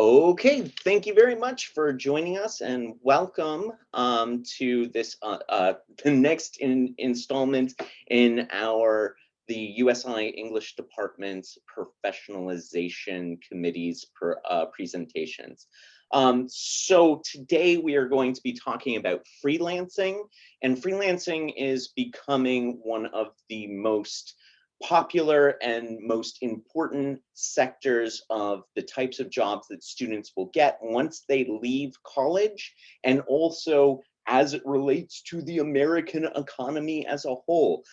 Okay, thank you very much for joining us and welcome to this the next installment in our the USI English Department's professionalization committee's presentations. So today we are going to be talking about freelancing, and freelancing is becoming one of the most popular and most important sectors of the types of jobs that students will get once they leave college, and also as it relates to the American economy as a whole.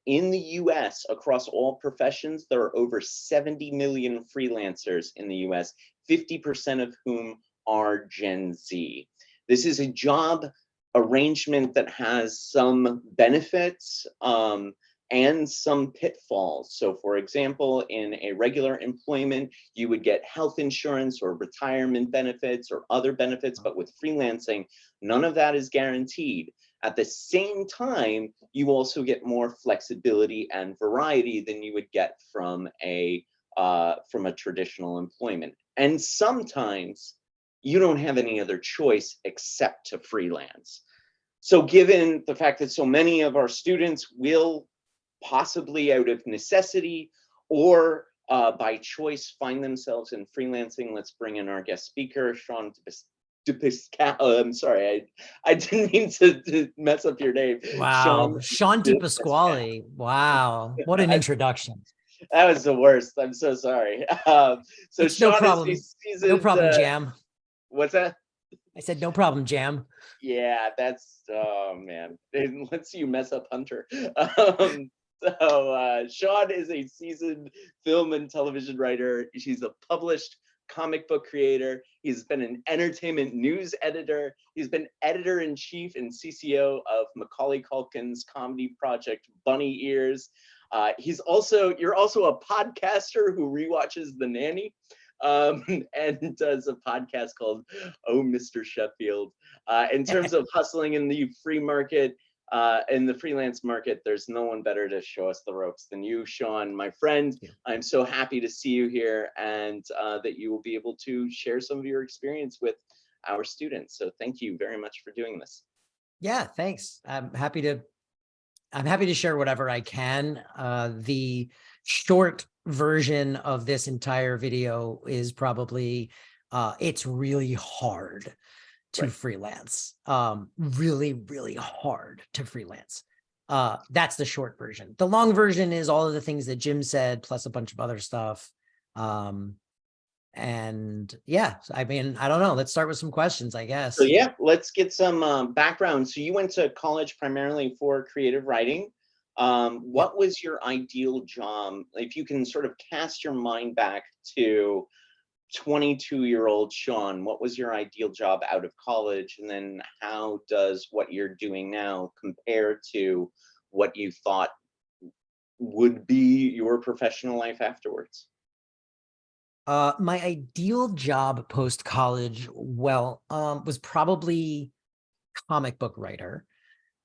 In the US, across all professions, there are over 70 million freelancers in the US, 50% of whom are Gen Z. This is a job arrangement that has some benefits, and some pitfalls. So for example, in a regular employment, you would get health insurance or retirement benefits or other benefits, but with freelancing, none of that is guaranteed. At the same time, you also get more flexibility and variety than you would get from a traditional employment. And sometimes you don't have any other choice except to freelance. So given the fact that so many of our students will possibly out of necessity or by choice find themselves in freelancing, let's bring in our guest speaker, Shawn DePasquale. Oh, I'm sorry, I didn't mean to mess up your name. Wow, Shawn DePasquale. Wow, what an introduction. That was the worst. I'm so sorry. So it's Shawn no problem. is seasoned, no problem, Jam. What's that? I said no problem, Jam. Yeah, that's, oh man, it lets you mess up Hunter. Shawn is a seasoned film and television writer. She's a published comic book creator. He's been an entertainment news editor. He's been editor-in-chief and CCO of Macaulay Culkin's comedy project Bunny Ears. You're also a podcaster who rewatches The Nanny, and does a podcast called Oh, Mr. Sheffield. In terms of hustling in the free market, in the freelance market, there's no one better to show us the ropes than you, Shawn, my friend. I'm so happy to see you here, and that you will be able to share some of your experience with our students. So thank you very much for doing this. Yeah, thanks. I'm happy to share whatever I can. The short version of this entire video is probably, it's really hard to freelance. Really, really hard to freelance. That's the short version. The long version is all of the things that Jim said, plus a bunch of other stuff. And yeah, I mean, I don't know. Let's start with some questions, I guess. So yeah, let's get some background. So you went to college primarily for creative writing. What was your ideal job? If you can sort of cast your mind back to 22-year-old Shawn, what was your ideal job out of college? And then how does what you're doing now compare to what you thought would be your professional life afterwards? My ideal job post-college, was probably comic book writer.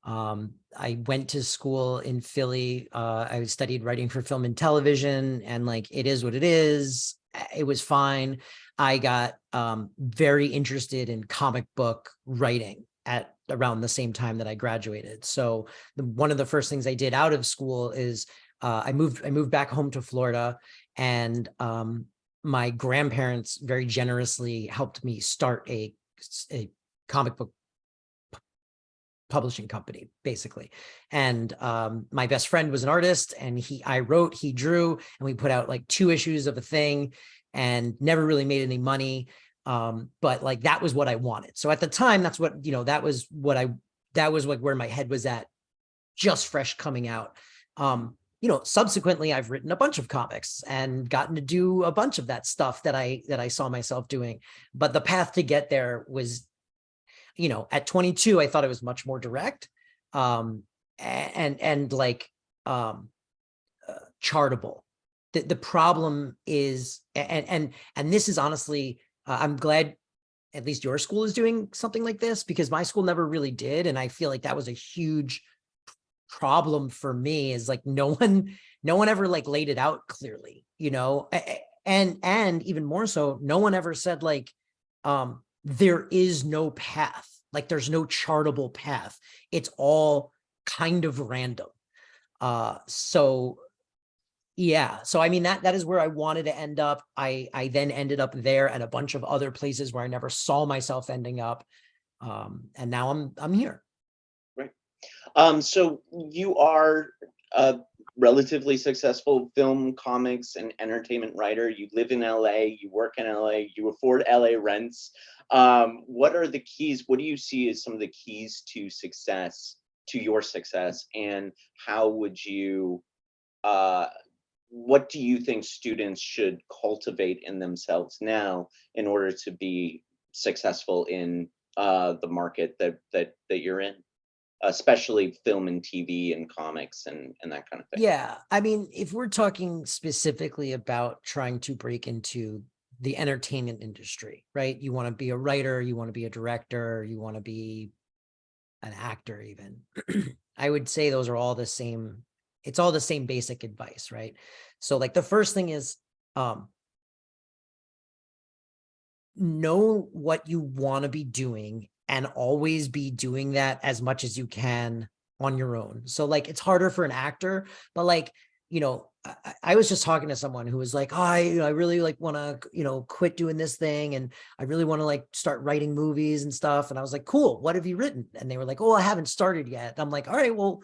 I went to school in Philly. I studied writing for film and television, and like, it is what it is. It was fine. I got very interested in comic book writing at around the same time that I graduated. So one of the first things I did out of school is I moved back home to Florida, and my grandparents very generously helped me start a comic book publishing company, basically. And my best friend was an artist, and I wrote, he drew, and we put out like 2 issues of a thing and never really made any money. But like, that was what I wanted. So at the time, that's what, that was like where my head was at, just fresh coming out. Subsequently, I've written a bunch of comics and gotten to do a bunch of that stuff that I saw myself doing. But the path to get there was, at 22, I thought it was much more direct, and like chartable. The problem is, and this is honestly, I'm glad at least your school is doing something like this, because my school never really did, and I feel like that was a huge problem for me, is like no one ever like laid it out clearly. And even more so, no one ever said like, there is no path, like there's no chartable path. It's all kind of random. So yeah, so I mean that is where I wanted to end up. I then ended up there and a bunch of other places where I never saw myself ending up. And now I'm here. Right. So you are a relatively successful film, comics, and entertainment writer. You live in LA, you work in LA, you afford LA rents. What are the keys? What do you see as some of the keys to success, to your success, and how would you, what do you think students should cultivate in themselves now in order to be successful in the market that you're in? Especially film and TV and comics and that kind of thing. Yeah, I mean, if we're talking specifically about trying to break into the entertainment industry, right? You want to be a writer, you want to be a director, you want to be an actor even. I would say those are all the same. It's all the same basic advice, right? So like the first thing is know what you want to be doing and always be doing that as much as you can on your own. So like it's harder for an actor, but like, I was just talking to someone who was like, oh, I really like want to, quit doing this thing. And I really want to like start writing movies and stuff. And I was like, cool, what have you written? And they were like, oh, I haven't started yet. I'm like, all right, well,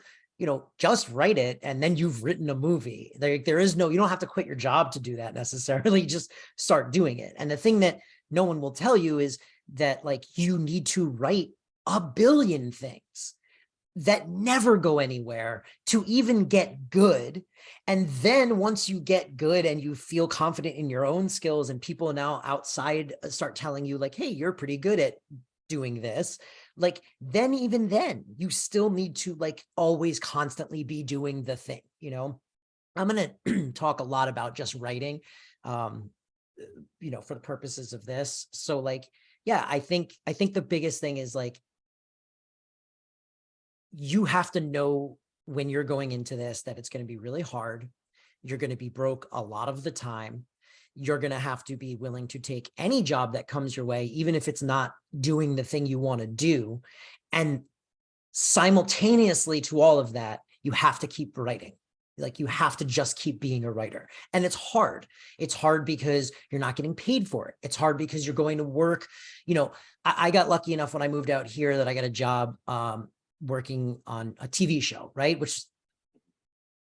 just write it. And then you've written a movie. There is no, you don't have to quit your job to do that necessarily. Just start doing it. And the thing that no one will tell you is that like you need to write a billion things that never go anywhere to even get good. And then once you get good and you feel confident in your own skills and people now outside start telling you like, hey, you're pretty good at doing this, like then even then you still need to like always constantly be doing the thing. I'm going to talk a lot about just writing, for the purposes of this. So like, yeah, I think the biggest thing is like, you have to know when you're going into this that it's going to be really hard. You're going to be broke a lot of the time. You're going to have to be willing to take any job that comes your way, even if it's not doing the thing you want to do. And simultaneously to all of that, you have to keep writing. Like you have to just keep being a writer. And it's hard. It's hard because you're not getting paid for it. It's hard because you're going to work. I got lucky enough when I moved out here that I got a job working on a TV show, right? Which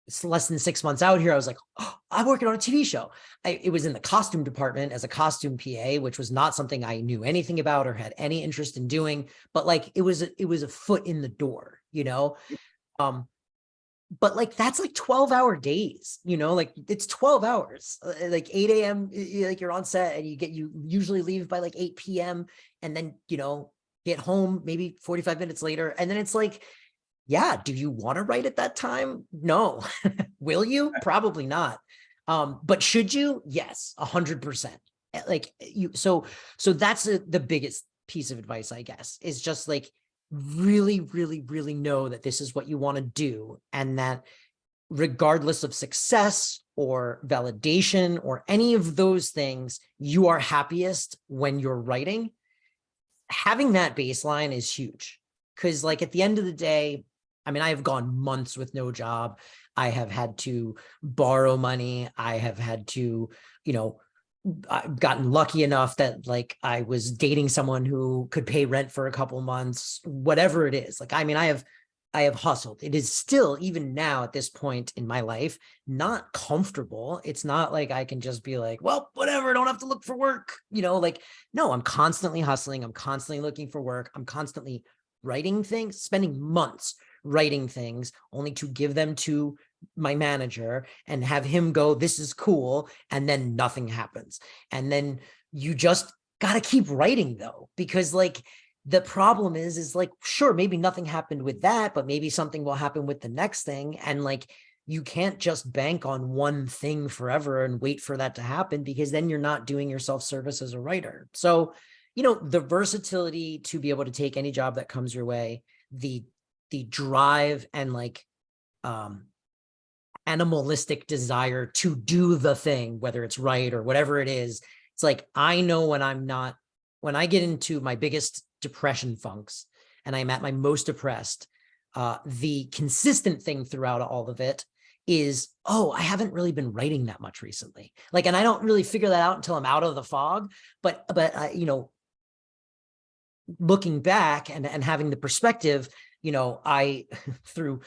it's less than 6 months out here. I was like, oh, I'm working on a TV show. It was in the costume department as a costume PA, which was not something I knew anything about or had any interest in doing, but like, it was a foot in the door, but like, that's like 12-hour days, like it's 12 hours, like 8 a.m. Like you're on set and you usually leave by like 8 p.m. and then, get home maybe 45 minutes later. And then it's like, yeah, do you want to write at that time? No. Will you? Probably not. But should you? Yes, 100%. Like so that's the biggest piece of advice, I guess, is just like really, really, really know that this is what you want to do. And that regardless of success or validation or any of those things, you are happiest when you're writing. Having that baseline is huge. Because like at the end of the day, I mean, I have gone months with no job. I have had to borrow money. I have had to, I've gotten lucky enough that like I was dating someone who could pay rent for a couple months, whatever it is. Like, I mean, I have hustled. It is still, even now at this point in my life, not comfortable. It's not like I can just be like, well, whatever, I don't have to look for work. Like, no, I'm constantly hustling. I'm constantly looking for work. I'm constantly writing things, spending months writing things only to give them to my manager and have him go, this is cool. And then nothing happens. And then you just got to keep writing though, because like, the problem is like, sure, maybe nothing happened with that, but maybe something will happen with the next thing. And like, you can't just bank on one thing forever and wait for that to happen, because then you're not doing yourself service as a writer. So, the versatility to be able to take any job that comes your way, the drive and like, animalistic desire to do the thing, whether it's right or whatever it is. It's like, I know when I get into my biggest depression funks and I'm at my most depressed, the consistent thing throughout all of it is, oh, I haven't really been writing that much recently. Like, and I don't really figure that out until I'm out of the fog. But looking back and having the perspective, I through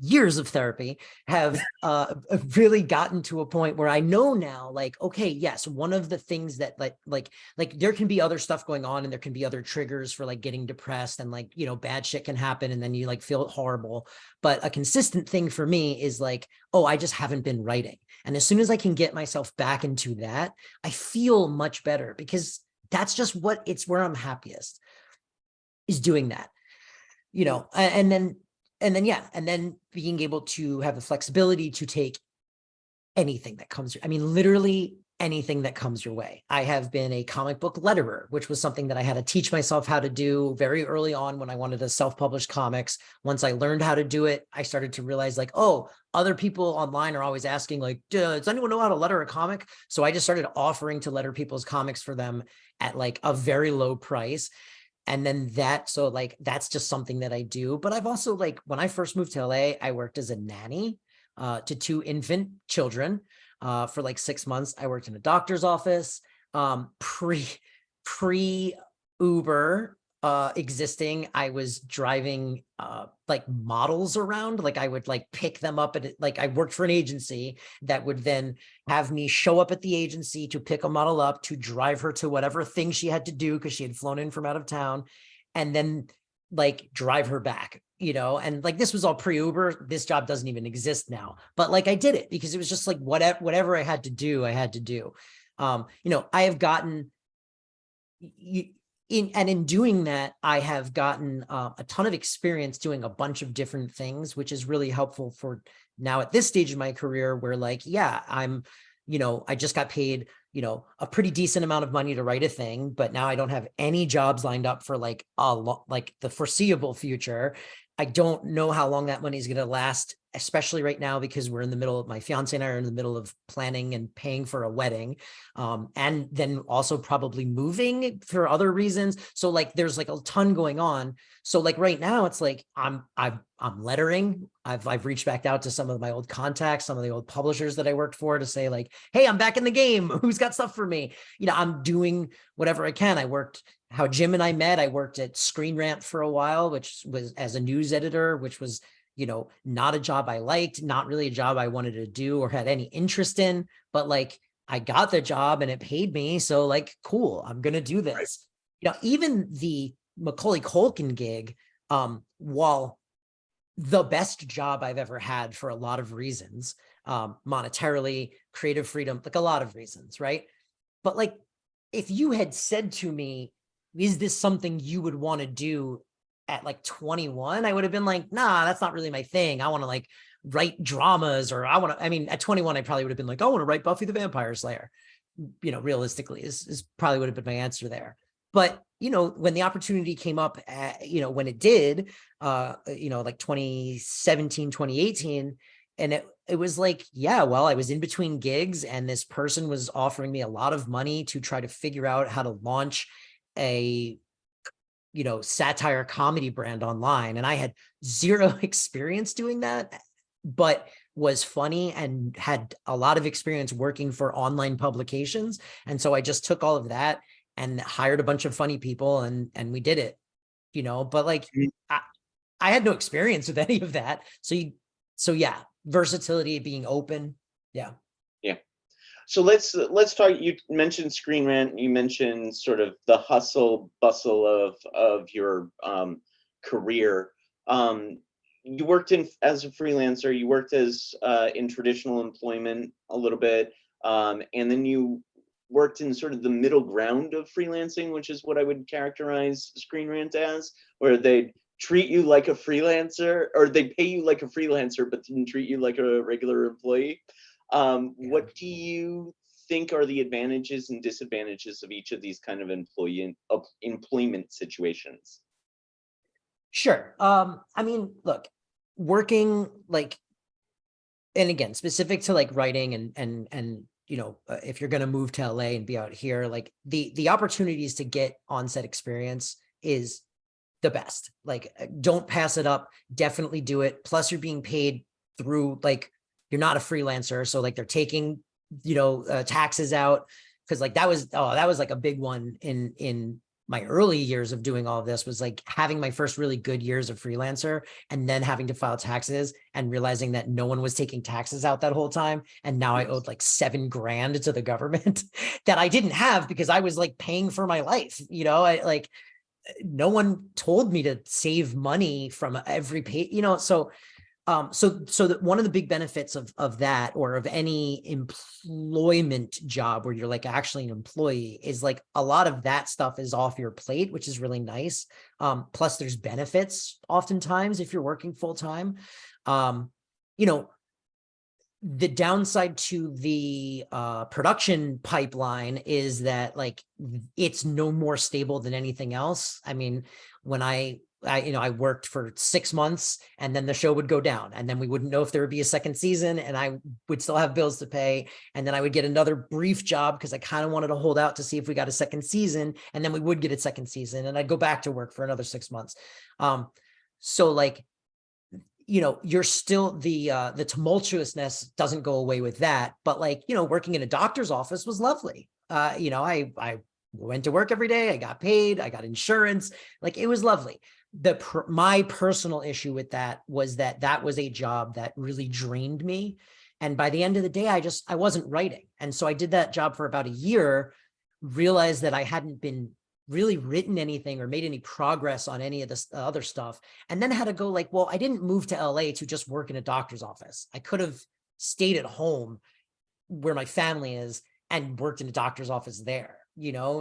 years of therapy have really gotten to a point where I know now, like, okay, yes, one of the things that like there can be other stuff going on and there can be other triggers for like getting depressed and like, bad shit can happen and then you like feel horrible. But a consistent thing for me is like, oh, I just haven't been writing. And as soon as I can get myself back into that, I feel much better, because that's just where I'm happiest, is doing that, and then being able to have the flexibility to take anything that comes. I mean, literally anything that comes your way. I have been a comic book letterer, which was something that I had to teach myself how to do very early on when I wanted to self-publish comics. Once I learned how to do it, I started to realize like, oh, other people online are always asking like, does anyone know how to letter a comic? So I just started offering to letter people's comics for them at like a very low price. And then that's just something that I do. But I've also, like, when I first moved to LA, I worked as a nanny to 2 infant children for like 6 months. I worked in a doctor's office, pre Uber existing. I was driving like models around. Like I would like pick them up at, like, I worked for an agency that would then have me show up at the agency to pick a model up, to drive her to whatever thing she had to do because she had flown in from out of town, and then like drive her back, and like this was all pre-Uber. This job doesn't even exist now, but like I did it because it was just like whatever I had to do, I had to do. I have gotten in doing that, I have gotten a ton of experience doing a bunch of different things, which is really helpful for now at this stage of my career, where like, yeah, I just got paid, a pretty decent amount of money to write a thing, but now I don't have any jobs lined up for like like the foreseeable future. I don't know how long that money is going to last, especially right now, because we're in the middle of, my fiance and I are in the middle of planning and paying for a wedding. And then also probably moving for other reasons. So like, there's like a ton going on. So like right now it's like, I'm lettering. I've reached back out to some of my old contacts, some of the old publishers that I worked for, to say like, hey, I'm back in the game. Who's got stuff for me? I'm doing whatever I can. How Jim and I met, I worked at Screen Rant for a while, which was as a news editor, which was, not a job I liked, not really a job I wanted to do or had any interest in, but like I got the job and it paid me. So like, cool, I'm going to do this. Even the Macaulay Culkin gig, while the best job I've ever had for a lot of reasons, monetarily, creative freedom, like a lot of reasons, right? But like, if you had said to me, is this something you would want to do at like 21? I would have been like, nah, that's not really my thing. I want to like write dramas, or I mean, at 21, I probably would have been like, I want to write Buffy the Vampire Slayer. Realistically is probably would have been my answer there. But, when the opportunity came up, when it did, like 2017, 2018, and it was like, yeah, well, I was in between gigs and this person was offering me a lot of money to try to figure out how to launch a, satire comedy brand online. And I had zero experience doing that, but was funny and had a lot of experience working for online publications. And so I just took all of that and hired a bunch of funny people, and we did it, but like, I had no experience with any of that. So yeah, versatility, being open. Yeah. Yeah. So let's talk. You mentioned Screen Rant. You mentioned sort of the hustle bustle of your career. You worked as a freelancer. You worked as in traditional employment a little bit, and then you worked in sort of the middle ground of freelancing, which is what I would characterize Screen Rant as, where they treat you like a freelancer, or they pay you like a freelancer, but didn't treat you like a regular employee. What do you think are the advantages and disadvantages of each of these kind of employment situations? Sure. I mean, look, working like and again, specific to like writing and if you're going to move to LA and be out here, like the opportunities to get on-set experience is the best. Like, don't pass it up. Definitely do it. Plus, you're being paid through, like, you're not a freelancer, so like they're taking taxes out, because like that was like a big one in my early years of doing all of this, was like having my first really good years of freelancer and then having to file taxes and realizing that no one was taking taxes out that whole time. And now I owed like $7,000 to the government that I didn't have because I was like paying for my life. I like, no one told me to save money from every pay, so that one of the big benefits of that, or of any employment job where you're like actually an employee, is like a lot of that stuff is off your plate, which is really nice. Plus there's benefits oftentimes if you're working full time. The downside to the production pipeline is that like it's no more stable than anything else. I mean, when I worked for 6 months and then the show would go down and then we wouldn't know if there would be a second season and I would still have bills to pay. And then I would get another brief job because I kind of wanted to hold out to see if we got a second season, and then we would get a second season and I'd go back to work for another 6 months. So like, you're still the tumultuousness doesn't go away with that. But like, working in a doctor's office was lovely. I went to work every day. I got paid. I got insurance. Like, it was lovely. My personal issue with that was that was a job that really drained me. And by the end of the day, I wasn't writing. And so I did that job for about a year, realized that I hadn't been really written anything or made any progress on any of this other stuff. And then had to go like, well, I didn't move to LA to just work in a doctor's office. I could have stayed at home where my family is and worked in a doctor's office there,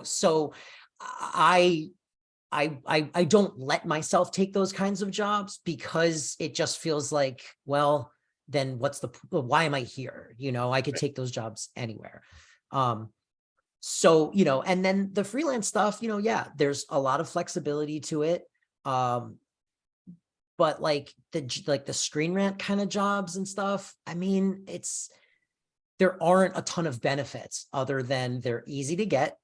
So I don't let myself take those kinds of jobs because it just feels like, well, then why am I here? I could take those jobs anywhere. So, and then the freelance stuff, yeah, there's a lot of flexibility to it. But like the Screen Rant kind of jobs and stuff, I mean, there aren't a ton of benefits other than they're easy to get.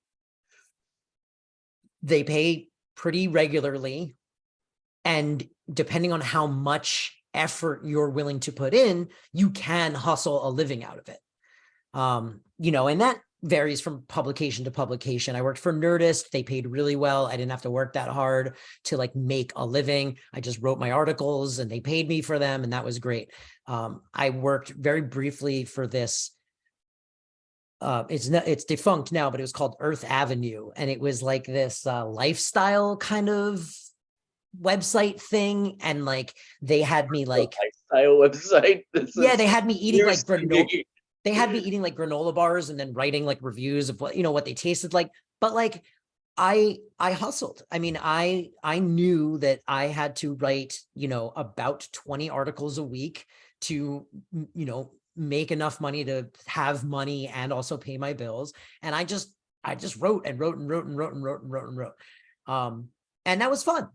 They pay pretty regularly. And depending on how much effort you're willing to put in, you can hustle a living out of it. And that varies from publication to publication. I worked for Nerdist. They paid really well. I didn't have to work that hard to like make a living. I just wrote my articles and they paid me for them. And that was great. I worked very briefly for this. It's defunct now, but it was called Earth Avenue. And it was like this lifestyle kind of website thing. And like, they had me like lifestyle website. They had me eating like granola. They had me eating like granola bars and then writing like reviews of what they tasted like. But like, I hustled. I mean, I knew that I had to write, about 20 articles a week to, make enough money to have money and also pay my bills. And I just wrote and wrote and wrote and wrote and wrote and wrote and wrote. And that was fun,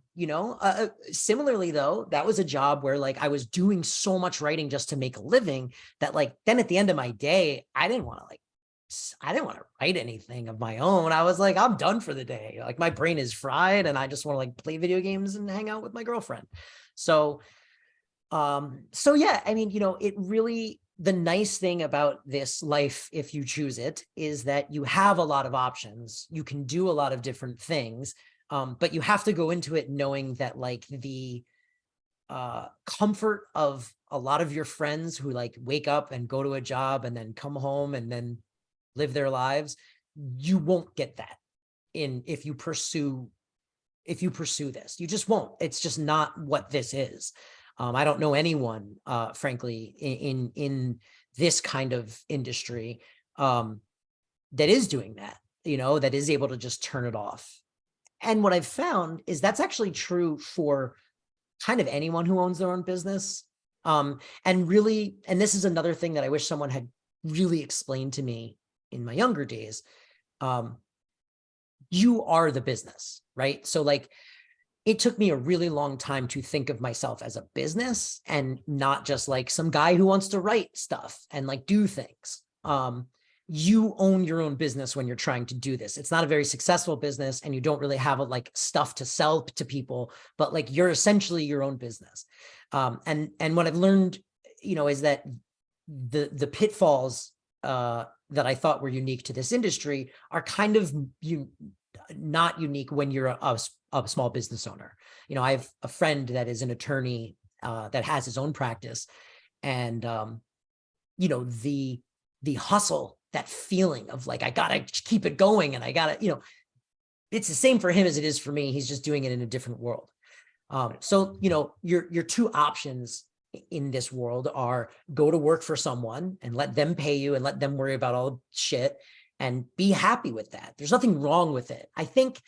similarly though, that was a job where like I was doing so much writing just to make a living that like, then at the end of my day, I didn't want to write anything of my own. I was like, I'm done for the day. Like my brain is fried and I just want to like play video games and hang out with my girlfriend. So yeah, I mean, it really, the nice thing about this life, if you choose it, is that you have a lot of options. You can do a lot of different things. But you have to go into it knowing that like the comfort of a lot of your friends who like wake up and go to a job and then come home and then live their lives, you won't get that if you pursue this. You just won't. It's just not what this is. I don't know anyone, frankly, in this kind of industry that is doing that, that is able to just turn it off. And what I've found is that's actually true for kind of anyone who owns their own business. And this is another thing that I wish someone had really explained to me in my younger days. You are the business, right? So like, it took me a really long time to think of myself as a business and not just like some guy who wants to write stuff and like do things. You own your own business when you're trying to do this. It's not a very successful business and you don't really have a, like stuff to sell to people, but like you're essentially your own business. And what I've learned, is that the pitfalls that I thought were unique to this industry are kind of not unique when you're a small business owner. I have a friend that is an attorney that has his own practice, and the hustle, that feeling of like I gotta keep it going, and I gotta, it's the same for him as it is for me. He's just doing it in a different world. So your two options in this world are go to work for someone and let them pay you and let them worry about all the shit and be happy with that. There's nothing wrong with it. I think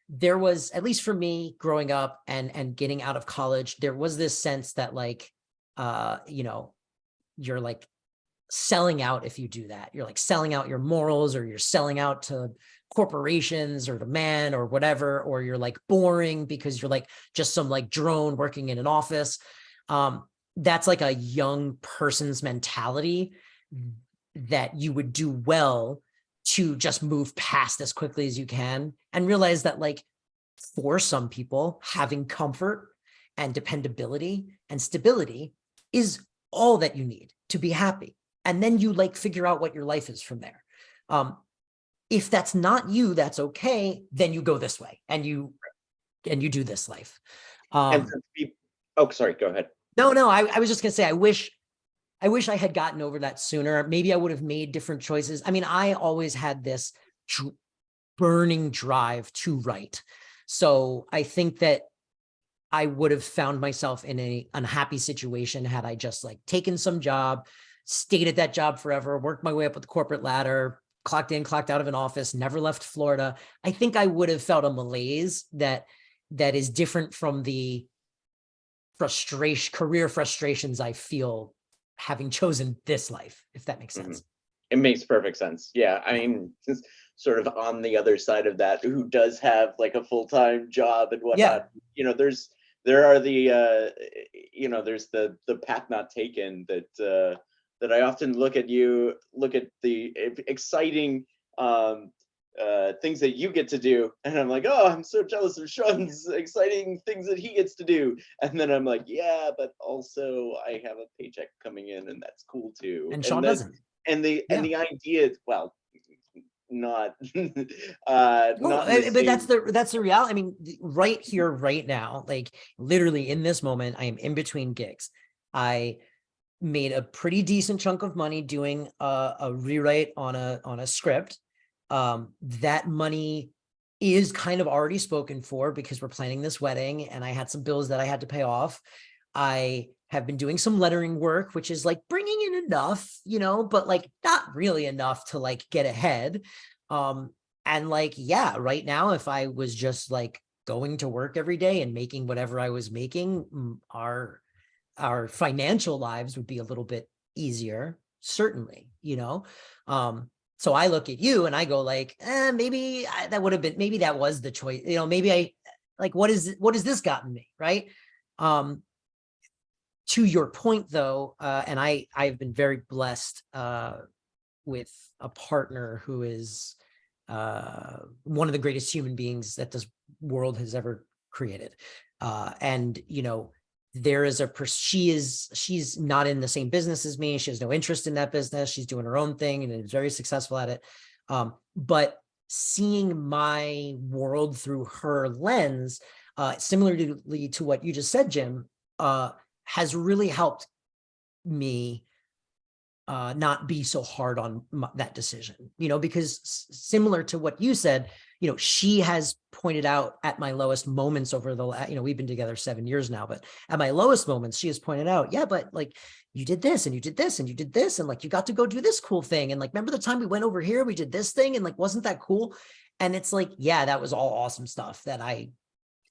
there was, at least for me growing up and getting out of college, there was this sense that like, you're like selling out if you do that. You're like selling out your morals, or you're selling out to corporations or to man or whatever, or you're like boring because you're like just some like drone working in an office. That's like a young person's mentality that you would do well to just move past as quickly as you can and realize that like for some people, having comfort and dependability and stability is all that you need to be happy. And then you like figure out what your life is from there. If that's not you, that's okay. Then you go this way and you do this life. And for people, oh, sorry, go ahead. No, I was just gonna say, I wish I had gotten over that sooner. Maybe I would have made different choices. I mean, I always had this burning drive to write. So I think that I would have found myself in an unhappy situation had I just like taken some job, stayed at that job forever, worked my way up with the corporate ladder, clocked in, clocked out of an office, never left Florida. I think I would have felt a malaise that is different from the career frustrations I feel having chosen this life, if that makes sense. It makes perfect sense. Yeah. I mean, just sort of on the other side of that, who does have like a full-time job and whatnot, there are the, there's the path not taken that I often look at the exciting things that you get to do, and I'm like, oh, I'm so jealous of Shawn's exciting things that he gets to do, and then I'm like, yeah, but also I have a paycheck coming in, and that's cool too. And Shawn doesn't. And the idea is, well, not No, not but that's the reality. I mean, right here, right now, like literally in this moment, I am in between gigs. I made a pretty decent chunk of money doing a rewrite on a script. That money is kind of already spoken for because we're planning this wedding and I had some bills that I had to pay off. I have been doing some lettering work, which is like bringing in enough, but like not really enough to like get ahead. And like, yeah, right now, if I was just like going to work every day and making whatever I was making, our financial lives would be a little bit easier, certainly, so I look at you and I go like, maybe that would have been, maybe that was the choice, maybe I like, what has this gotten me? Right. To your point though, and I've been very blessed with a partner who is one of the greatest human beings that this world has ever created. And, there is she's not in the same business as me. She has no interest in that business. She's doing her own thing and is very successful at it. But seeing my world through her lens, similarly to what you just said, Jim, has really helped me not be so hard on that decision, because similar to what you said, she has pointed out at my lowest moments over the, we've been together 7 years now, but at my lowest moments, she has pointed out, yeah, but like you did this and you did this and you did this. And like, you got to go do this cool thing. And like, remember the time we went over here, we did this thing and like, wasn't that cool? And it's like, yeah, that was all awesome stuff that I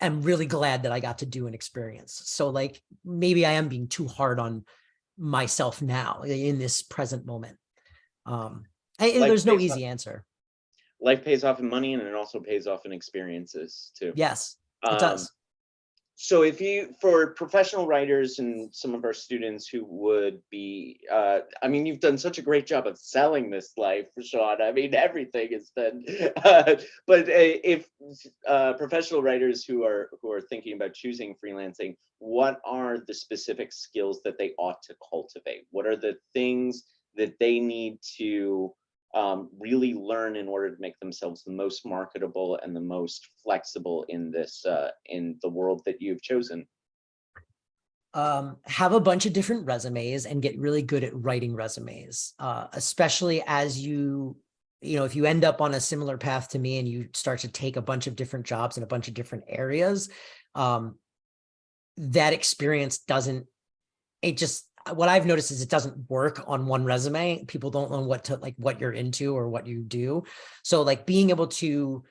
am really glad that I got to do and experience. So like, maybe I am being too hard on myself now in this present moment. There's no easy answer. Life pays off in money and it also pays off in experiences too. Yes, it does. So if you, for professional writers and some of our students who would be, I mean, you've done such a great job of selling this life, Shawn. I mean, everything has been, but if professional writers who are thinking about choosing freelancing, what are the specific skills that they ought to cultivate? What are the things that they need to really learn in order to make themselves the most marketable and the most flexible in this in the world that you've chosen? Have a bunch of different resumes and get really good at writing resumes, especially as if you end up on a similar path to me and you start to take a bunch of different jobs in a bunch of different areas. That experience doesn't, it just, what I've noticed is it doesn't work on one resume. People don't know what you're into or what you do. So like being able to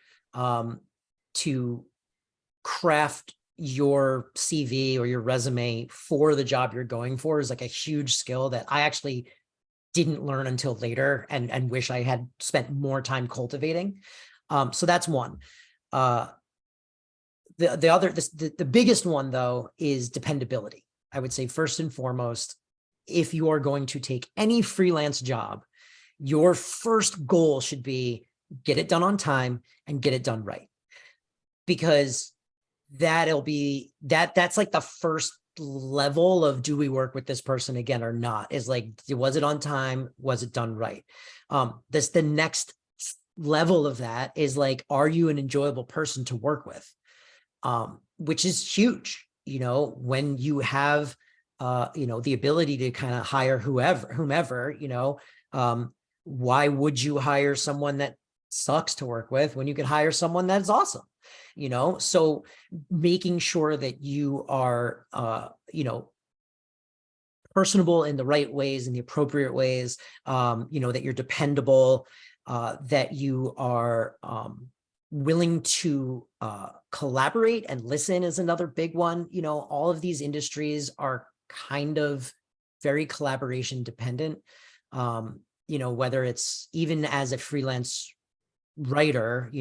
craft your CV or your resume for the job you're going for is like a huge skill that I actually didn't learn until later and wish I had spent more time cultivating. So that's one. The biggest one though is dependability. I would say first and foremost, if you are going to take any freelance job, your first goal should be get it done on time and get it done right. Because that's like the first level of, do we work with this person again or not, is like, was it on time? Was it done right? The next level of that is like, are you an enjoyable person to work with? Which is huge, when you have, the ability to kind of hire whomever, why would you hire someone that sucks to work with when you could hire someone that's awesome? So making sure that you are, personable in the right ways, in the appropriate ways, that you're dependable, that you are willing to collaborate and listen is another big one. All of these industries are kind of very collaboration dependent. Whether it's even as a freelance writer,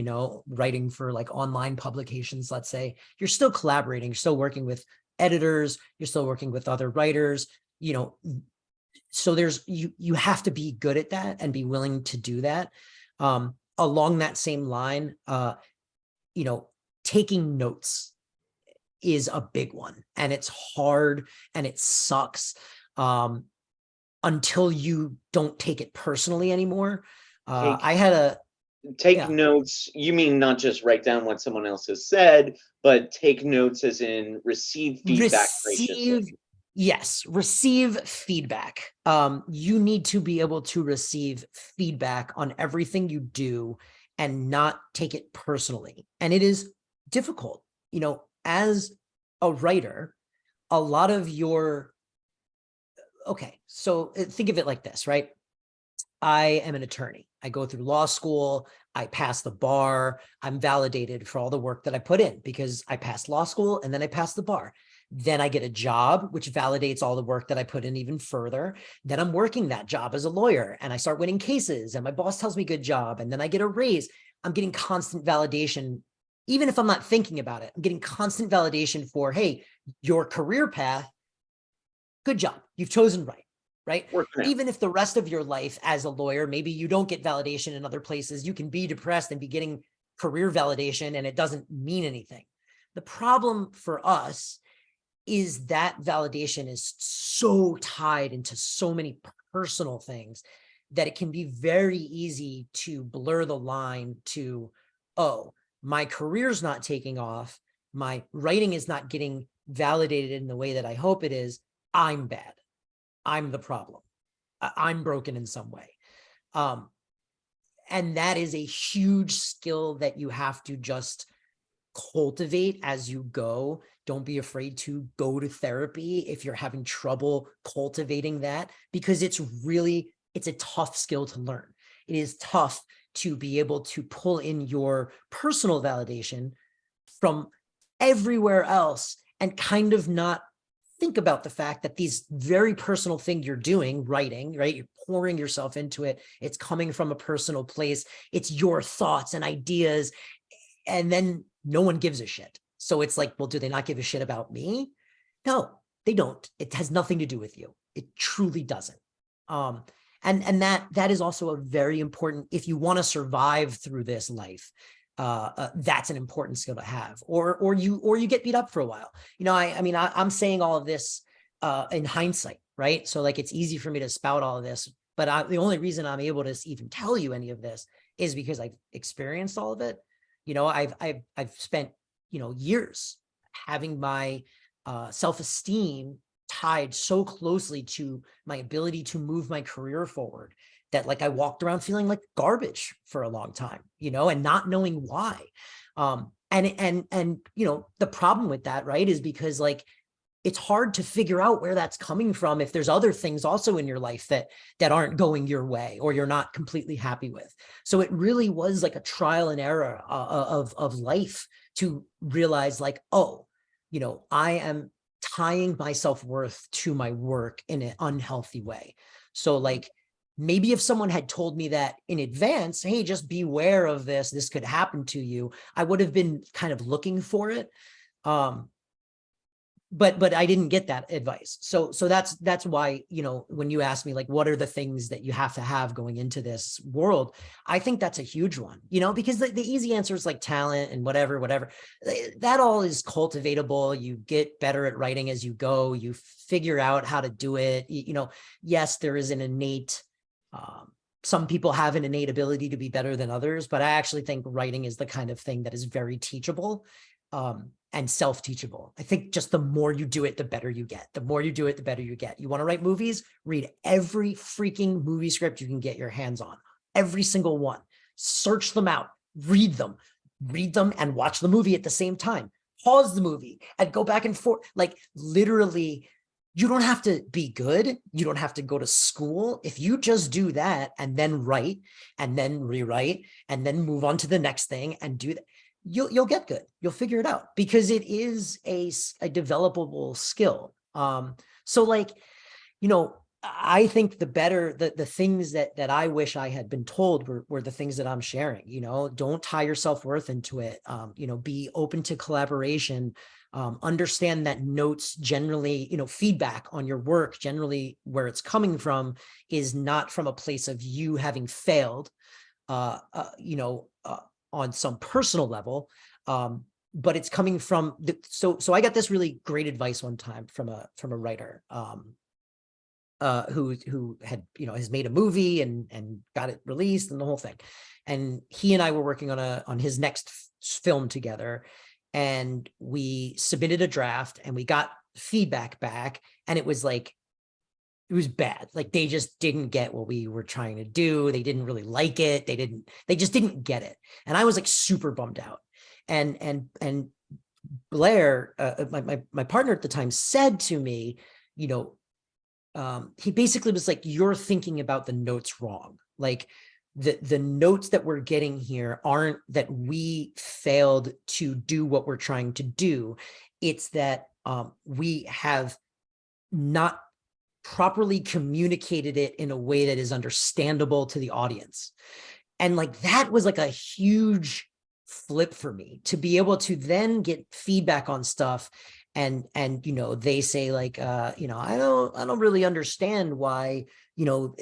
writing for like online publications, let's say, you're still collaborating, you're still working with editors, you're still working with other writers, so you have to be good at that and be willing to do that. Along that same line, taking notes is a big one, and it's hard and it sucks until you don't take it personally anymore. Take notes, you mean not just write down what someone else has said, but take notes as in receive feedback graciously. Yes, receive feedback. You need to be able to receive feedback on everything you do and not take it personally. And it is difficult, as a writer, a lot of so think of it like this, right? I am an attorney. I go through law school. I pass the bar. I'm validated for all the work that I put in because I passed law school and then I passed the bar. Then I get a job, which validates all the work that I put in even further. Then I'm working that job as a lawyer and I start winning cases and my boss tells me good job. And then I get a raise. I'm getting constant validation. Even if I'm not thinking about it, I'm getting constant validation for, hey, your career path, good job. You've chosen right. Right? Even if the rest of your life as a lawyer, maybe you don't get validation in other places, you can be depressed and be getting career validation and it doesn't mean anything. The problem for us is that validation is so tied into so many personal things that it can be very easy to blur the line to, oh, my career's not taking off, my writing is not getting validated in the way that I hope it is, I'm bad. I'm the problem. I'm broken in some way. And that is a huge skill that you have to just cultivate as you go. Don't be afraid to go to therapy if you're having trouble cultivating that, because it's a tough skill to learn. It is tough to be able to pull in your personal validation from everywhere else and kind of not think about the fact that these very personal thing you're doing, writing, right? You're pouring yourself into it. It's coming from a personal place. It's your thoughts and ideas. And then no one gives a shit. So it's like, well, do they not give a shit about me? No, they don't. It has nothing to do with you. It truly doesn't. Um, and that is also a very important, if you want to survive through this life, that's an important skill to have, or you get beat up for a while. I mean, I'm saying all of this in hindsight, right? So like, it's easy for me to spout all of this, but the only reason I'm able to even tell you any of this is because I've experienced all of it. I've spent, years having my self-esteem tied so closely to my ability to move my career forward that like I walked around feeling like garbage for a long time, and not knowing why. And the problem with that, right, is because like it's hard to figure out where that's coming from if there's other things also in your life that aren't going your way or you're not completely happy with. So it really was like a trial and error of life to realize like, oh, I am tying my self-worth to my work in an unhealthy way. So like, maybe if someone had told me that in advance, hey, just beware of this could happen to you, I would have been kind of looking for it. But I didn't get that advice. So that's why, when you ask me like, what are the things that you have to have going into this world? I think that's a huge one, because the easy answer is like talent and whatever, that all is cultivatable. You get better at writing as you go, you figure out how to do it. Yes, there is an innate, some people have an innate ability to be better than others, but I actually think writing is the kind of thing that is very teachable. And self-teachable. I think just the more you do it, the better you get. The more you do it, the better you get. You want to write movies? Read every freaking movie script you can get your hands on. Every single one. Search them out. Read them and watch the movie at the same time. Pause the movie and go back and forth. Like literally, you don't have to be good. You don't have to go to school. If you just do that and then write and then rewrite and then move on to the next thing and do that, you'll get good. You'll figure it out because it is a developable skill. So like, I think the things that I wish I had been told were the things that I'm sharing. Don't tie your self-worth into it. Be open to collaboration. Understand that notes generally, feedback on your work, generally where it's coming from is not from a place of you having failed, on some personal level, but it's coming from so I got this really great advice one time from a writer who had has made a movie and got it released and the whole thing, and he and I were working on his next film together, and we submitted a draft and we got feedback back, and it was like, it was bad. Like they just didn't get what we were trying to do. They didn't really like it. They just didn't get it. And I was like super bummed out. And Blair, my partner at the time, said to me, he basically was like, you're thinking about the notes wrong. Like the notes that we're getting here aren't that we failed to do what we're trying to do. It's that we have not properly communicated it in a way that is understandable to the audience. And like, that was like a huge flip for me to be able to then get feedback on stuff. And they say like, I don't really understand why,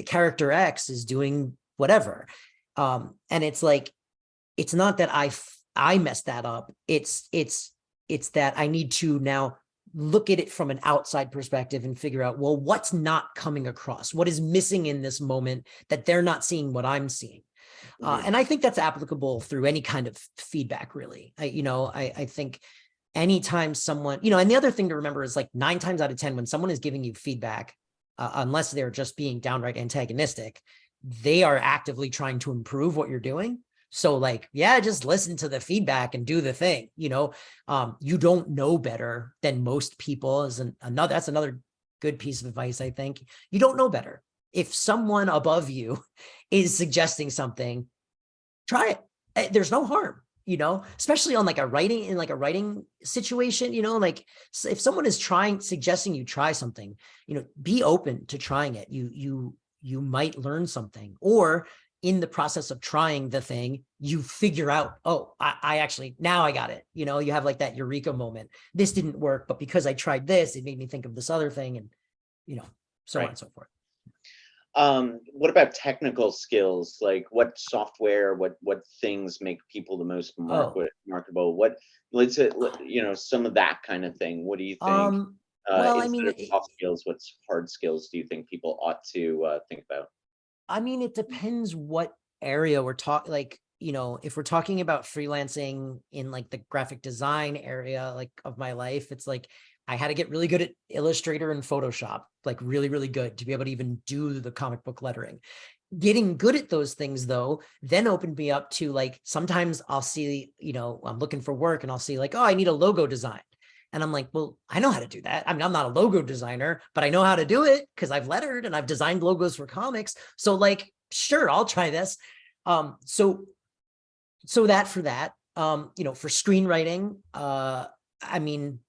character X is doing whatever. And it's like, it's not that I messed that up. It's that I need to now look at it from an outside perspective and figure out, well, what's not coming across? What is missing in this moment that they're not seeing what I'm seeing? And I think that's applicable through any kind of feedback, really. I think anytime someone, and the other thing to remember is like 9 times out of 10, when someone is giving you feedback, unless they're just being downright antagonistic, they are actively trying to improve what you're doing. So like, yeah, just listen to the feedback and do the thing. You don't know better than most people that's another good piece of advice. I think you don't know better. If someone above you is suggesting something, try it. There's no harm, especially on like a writing situation, like if someone is suggesting you try something, be open to trying it. You might learn something, or in the process of trying the thing, you figure out, oh, I actually, now I got it. You know, you have like that eureka moment. This didn't work, but because I tried this, it made me think of this other thing, and, you know, so on Right. and so forth. What about technical skills? Like what software, what things make people the most Oh, marketable? What, you know, some of that kind of thing. What do you think? well, I Instead mean, of soft skills, what's hard skills do you think people ought to think about? it depends what area we're talking. Like, you know, if we're talking about freelancing in like the graphic design area, like of my life, it's like I had to get really good at Illustrator and Photoshop, like really, really good to be able to even do the comic book lettering. Getting good at those things though, then opened me up to like, sometimes I'll see, you know, I'm looking for work and I'll see like, oh, I need a logo design. And I'm like, well, I know how to do that. I mean, I'm not a logo designer, but I know how to do it because I've lettered and I've designed logos for comics. So like, sure, I'll try this. So that for that, you know, for screenwriting, I mean,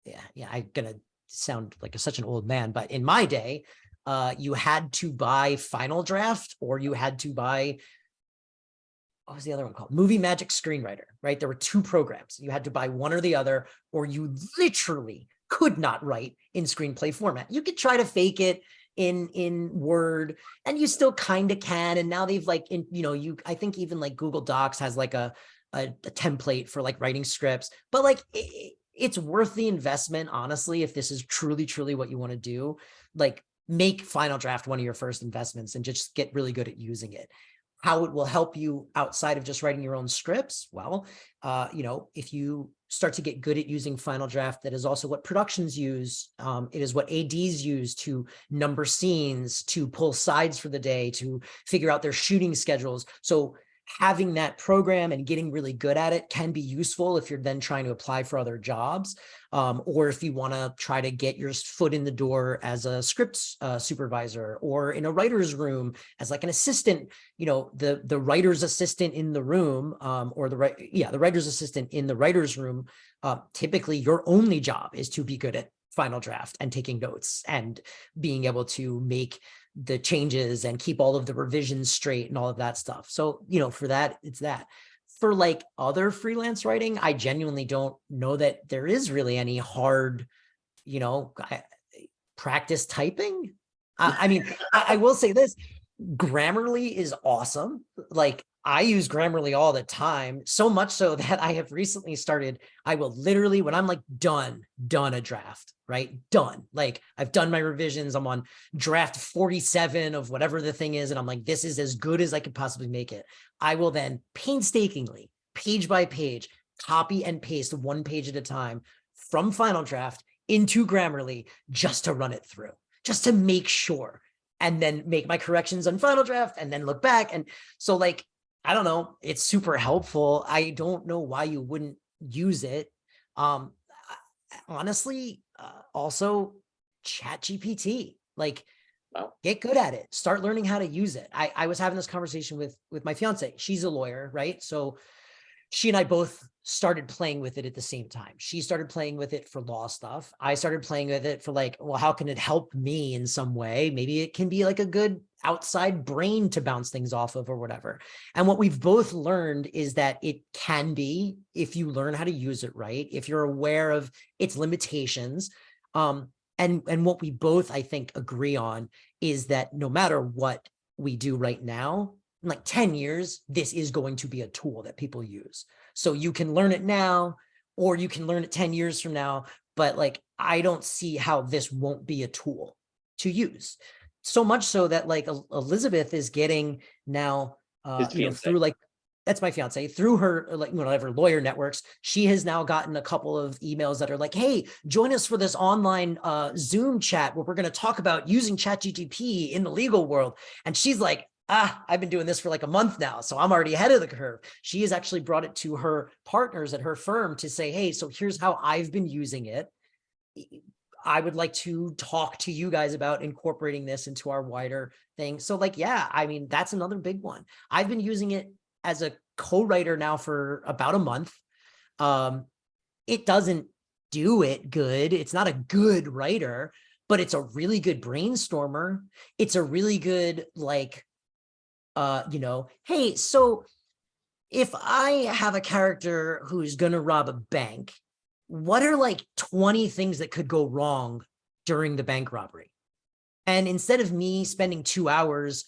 yeah, I'm gonna sound like such an old man, but in my day, you had to buy Final Draft or you had to buy, what was the other one called? Movie Magic Screenwriter, right? There were two programs. You had to buy one or the other, or you literally could not write in screenplay format. You could try to fake it in Word, and you still kind of can. And now they've like, in, you know, I think even like Google Docs has like a template for like writing scripts, but like it's worth the investment, honestly, if this is truly, truly what you want to do. Like, make Final Draft one of your first investments and just get really good at using it. How it will help you outside of just writing your own scripts, well, you know, if you start to get good at using Final Draft, that is also what productions use. It is what ADs use to number scenes, to pull sides for the day, to figure out their shooting schedules. So having that program and getting really good at it can be useful if you're then trying to apply for other jobs, or if you want to try to get your foot in the door as a script supervisor, or in a writer's room as like an assistant. You know, the writer's assistant in the room, or the writer's assistant in the writer's room. Typically, your only job is to be good at Final Draft and taking notes and being able to make the changes and keep all of the revisions straight and all of that stuff. So, you know, for that, it's that. For like other freelance writing, I genuinely don't know that there is really any hard, you know, practice typing. I mean, I will say this, Grammarly is awesome. Like, I use Grammarly all the time, so much so that I have recently started, I will literally, when I'm like done a draft, right? Done. Like, I've done my revisions. I'm on draft 47 of whatever the thing is. And I'm like, this is as good as I could possibly make it. I will then painstakingly, page by page, copy and paste one page at a time from Final Draft into Grammarly just to run it through, just to make sure, and then make my corrections on Final Draft and then look back. And so, like, I don't know, it's super helpful. I don't know why you wouldn't use it. Um, Honestly, also Chat GPT, like, Wow. get good at it, start learning how to use it. I was having this conversation with my fiance. She's a lawyer, right? So she and I both started playing with it at the same time. She started playing with it for law stuff. I started playing with it for like, well, how can it help me in some way? Maybe it can be like a good outside brain to bounce things off of or whatever. And what we've both learned is that it can be, if you learn how to use it right, if you're aware of its limitations. And what we both, I think, agree on is that no matter what we do right now, in like 10 years, this is going to be a tool that people use. So you can learn it now, or you can learn it 10 years from now. But like, I don't see how this won't be a tool to use. So much so that like Elizabeth is getting now, His you know, fiance. through like, that's my fiance, through her like whatever lawyer networks, she has now gotten a couple of emails that are like, hey, join us for this online Zoom chat where we're going to talk about using ChatGPT in the legal world. And she's like, I've been doing this for like a month now, so I'm already ahead of the curve. She has actually brought it to her partners at her firm to say, hey, so here's how I've been using it. I would like to talk to you guys about incorporating this into our wider thing. So like, yeah, I mean, that's another big one. I've been using it as a co-writer now for about a month. It doesn't do it good. It's not a good writer, but it's a really good brainstormer. It's a really good, like, hey, so if I have a character who's going to rob a bank, what are like 20 things that could go wrong during the bank robbery? And instead of me spending 2 hours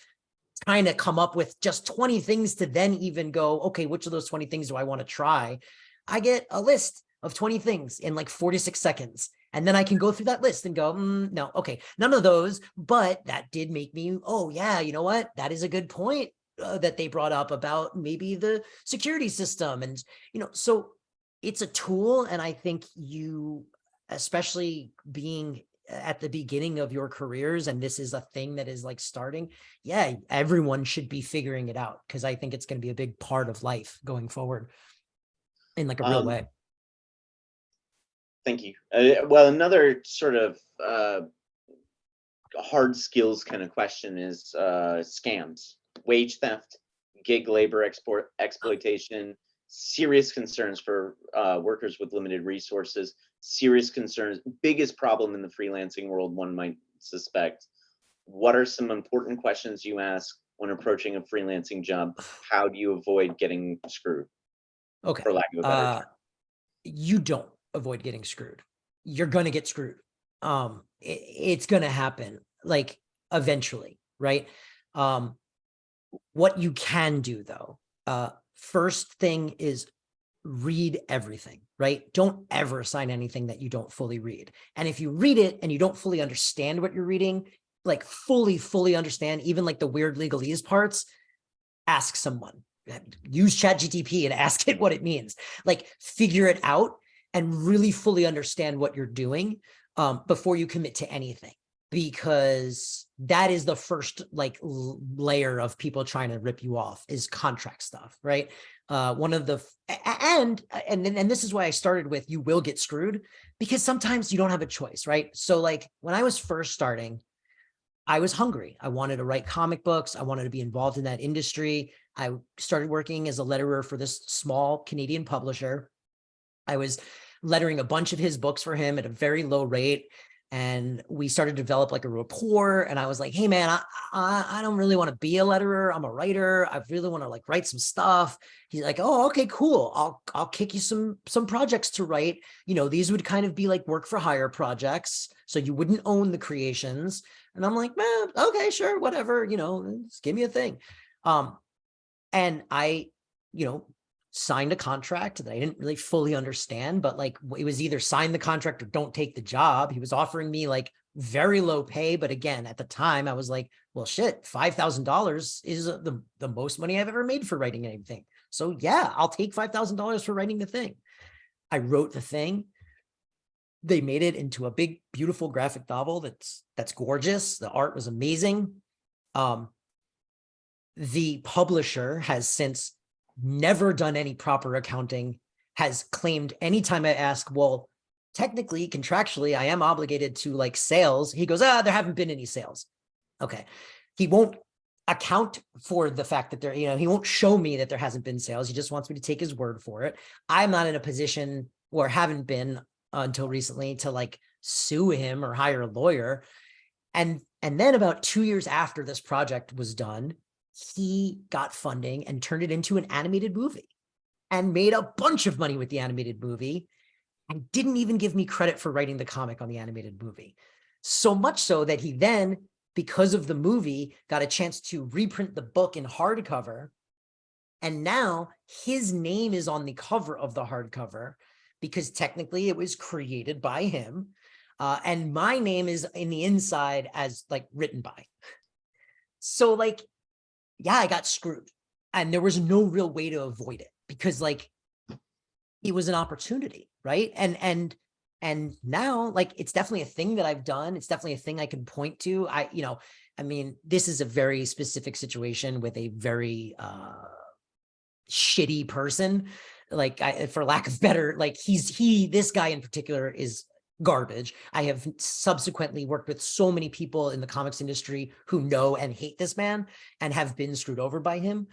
trying to come up with just 20 things to then even go, okay, which of those 20 things do I want to try? I get a list of 20 things in like 46 seconds. And then I can go through that list and go, no, okay, none of those. But that did make me, oh, yeah, you know what? That is a good point that they brought up about maybe the security system. And, so it's a tool. And I think you, especially being at the beginning of your careers, and this is a thing that is like starting, yeah, everyone should be figuring it out, because I think it's going to be a big part of life going forward in like a real way. Thank you. Well, another sort of hard skills kind of question is scams, wage theft, gig labor exploitation, serious concerns for workers with limited resources, serious concerns, biggest problem in the freelancing world, one might suspect. What are some important questions you ask when approaching a freelancing job? How do you avoid getting screwed, Okay. for lack of a better term? You don't avoid getting screwed. You're going to get screwed. It's going to happen like eventually, right? What you can do though, first thing is read everything, right? Don't ever sign anything that you don't fully read. And if you read it and you don't fully understand what you're reading, like fully understand, even like the weird legalese parts, ask someone. Use ChatGPT and ask it what it means. Like figure it out and really fully understand what you're doing before you commit to anything, because that is the first like layer of people trying to rip you off is contract stuff, right? One of the and this is why I started with you will get screwed, because sometimes you don't have a choice, right? So like when I was first starting, I was hungry. I wanted to write comic books. I wanted to be involved in that industry. I started working as a letterer for this small Canadian publisher. I was lettering a bunch of his books for him at a very low rate. And we started to develop like a rapport. And I was like, hey, man, I don't really want to be a letterer. I'm a writer. I really want to like write some stuff. He's like, oh, okay, cool. I'll kick you some projects to write. These would kind of be like work for hire projects. So you wouldn't own the creations. And I'm like, man, okay, sure, whatever, just give me a thing. And I, signed a contract that I didn't really fully understand, but like it was either sign the contract or don't take the job. He was offering me like very low pay. But again, at the time I was like, well, shit, $5,000 is the most money I've ever made for writing anything. So yeah, I'll take $5,000 for writing the thing. I wrote the thing. They made it into a big, beautiful graphic novel that's gorgeous. The art was amazing. The publisher has since never done any proper accounting, has claimed anytime I ask, well, technically, contractually, I am obligated to like sales. He goes, there haven't been any sales. Okay. He won't account for the fact that he won't show me that there hasn't been sales. He just wants me to take his word for it. I'm not in a position, or haven't been until recently, to like sue him or hire a lawyer. And then about 2 years after this project was done, he got funding and turned it into an animated movie and made a bunch of money with the animated movie, and didn't even give me credit for writing the comic on the animated movie. So much so that he then, because of the movie, got a chance to reprint the book in hardcover. And now his name is on the cover of the hardcover, because technically it was created by him. And my name is in the inside as like written by. So like, yeah, I got screwed, and there was no real way to avoid it, because like it was an opportunity, right? And now like it's definitely a thing that I've done. It's definitely a thing I can point to. I mean, this is a very specific situation with a very shitty person. Like for lack of better, like this guy in particular is garbage. I have subsequently worked with so many people in the comics industry who know and hate this man and have been screwed over by him.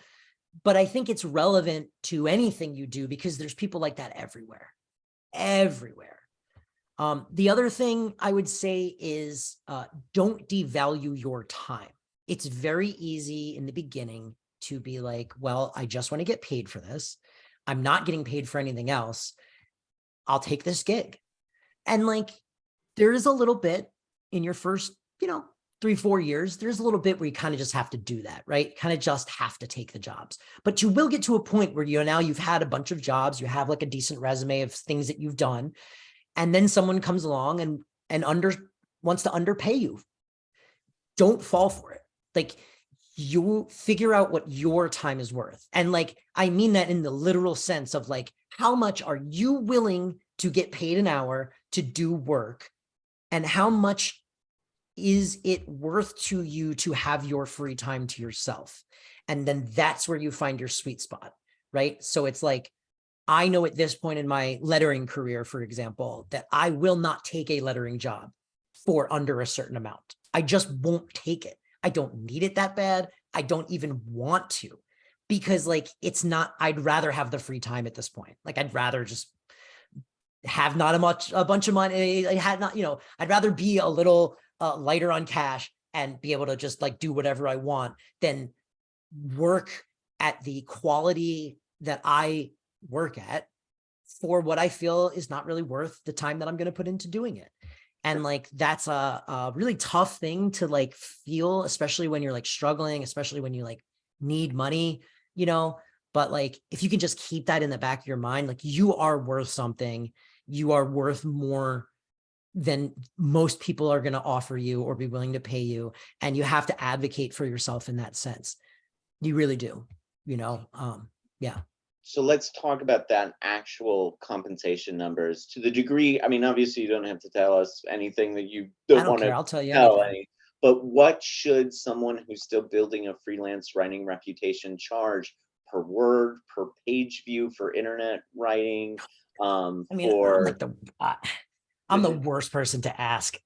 But I think it's relevant to anything you do, because there's people like that everywhere. The other thing I would say is don't devalue your time. It's very easy in the beginning to be like, well, I just want to get paid for this. I'm not getting paid for anything else. I'll take this gig. And like, there is a little bit in your first, 3-4 years, there's a little bit where you kind of just have to do that, right? Kind of just have to take the jobs. But you will get to a point where now you've had a bunch of jobs, you have like a decent resume of things that you've done. And then someone comes along and wants to underpay you. Don't fall for it. Like, you figure out what your time is worth. And like, I mean that in the literal sense of like, how much are you willing to get paid an hour to do work? And how much is it worth to you to have your free time to yourself? And then that's where you find your sweet spot, right? So it's like, I know at this point in my lettering career, for example, that I will not take a lettering job for under a certain amount. I just won't take it. I don't need it that bad. I don't even want to, because like, it's not, I'd rather have the free time at this point. Like, I'd rather just have not a bunch of money. I had not, I'd rather be a little lighter on cash and be able to just like do whatever I want than work at the quality that I work at for what I feel is not really worth the time that I'm going to put into doing it. And like, that's a really tough thing to like feel, especially when you're like struggling, especially when you like need money, but like, if you can just keep that in the back of your mind, like, you are worth something, you are worth more than most people are going to offer you or be willing to pay you. And you have to advocate for yourself in that sense. You really do, yeah. So let's talk about that actual compensation numbers to the degree. I mean, obviously, you don't have to tell us anything that you I don't don't want care. to I'll tell you tell anything. but what should someone who's still building a freelance writing reputation charge per word, per page view for internet writing? I mean, For I'm the worst person to ask,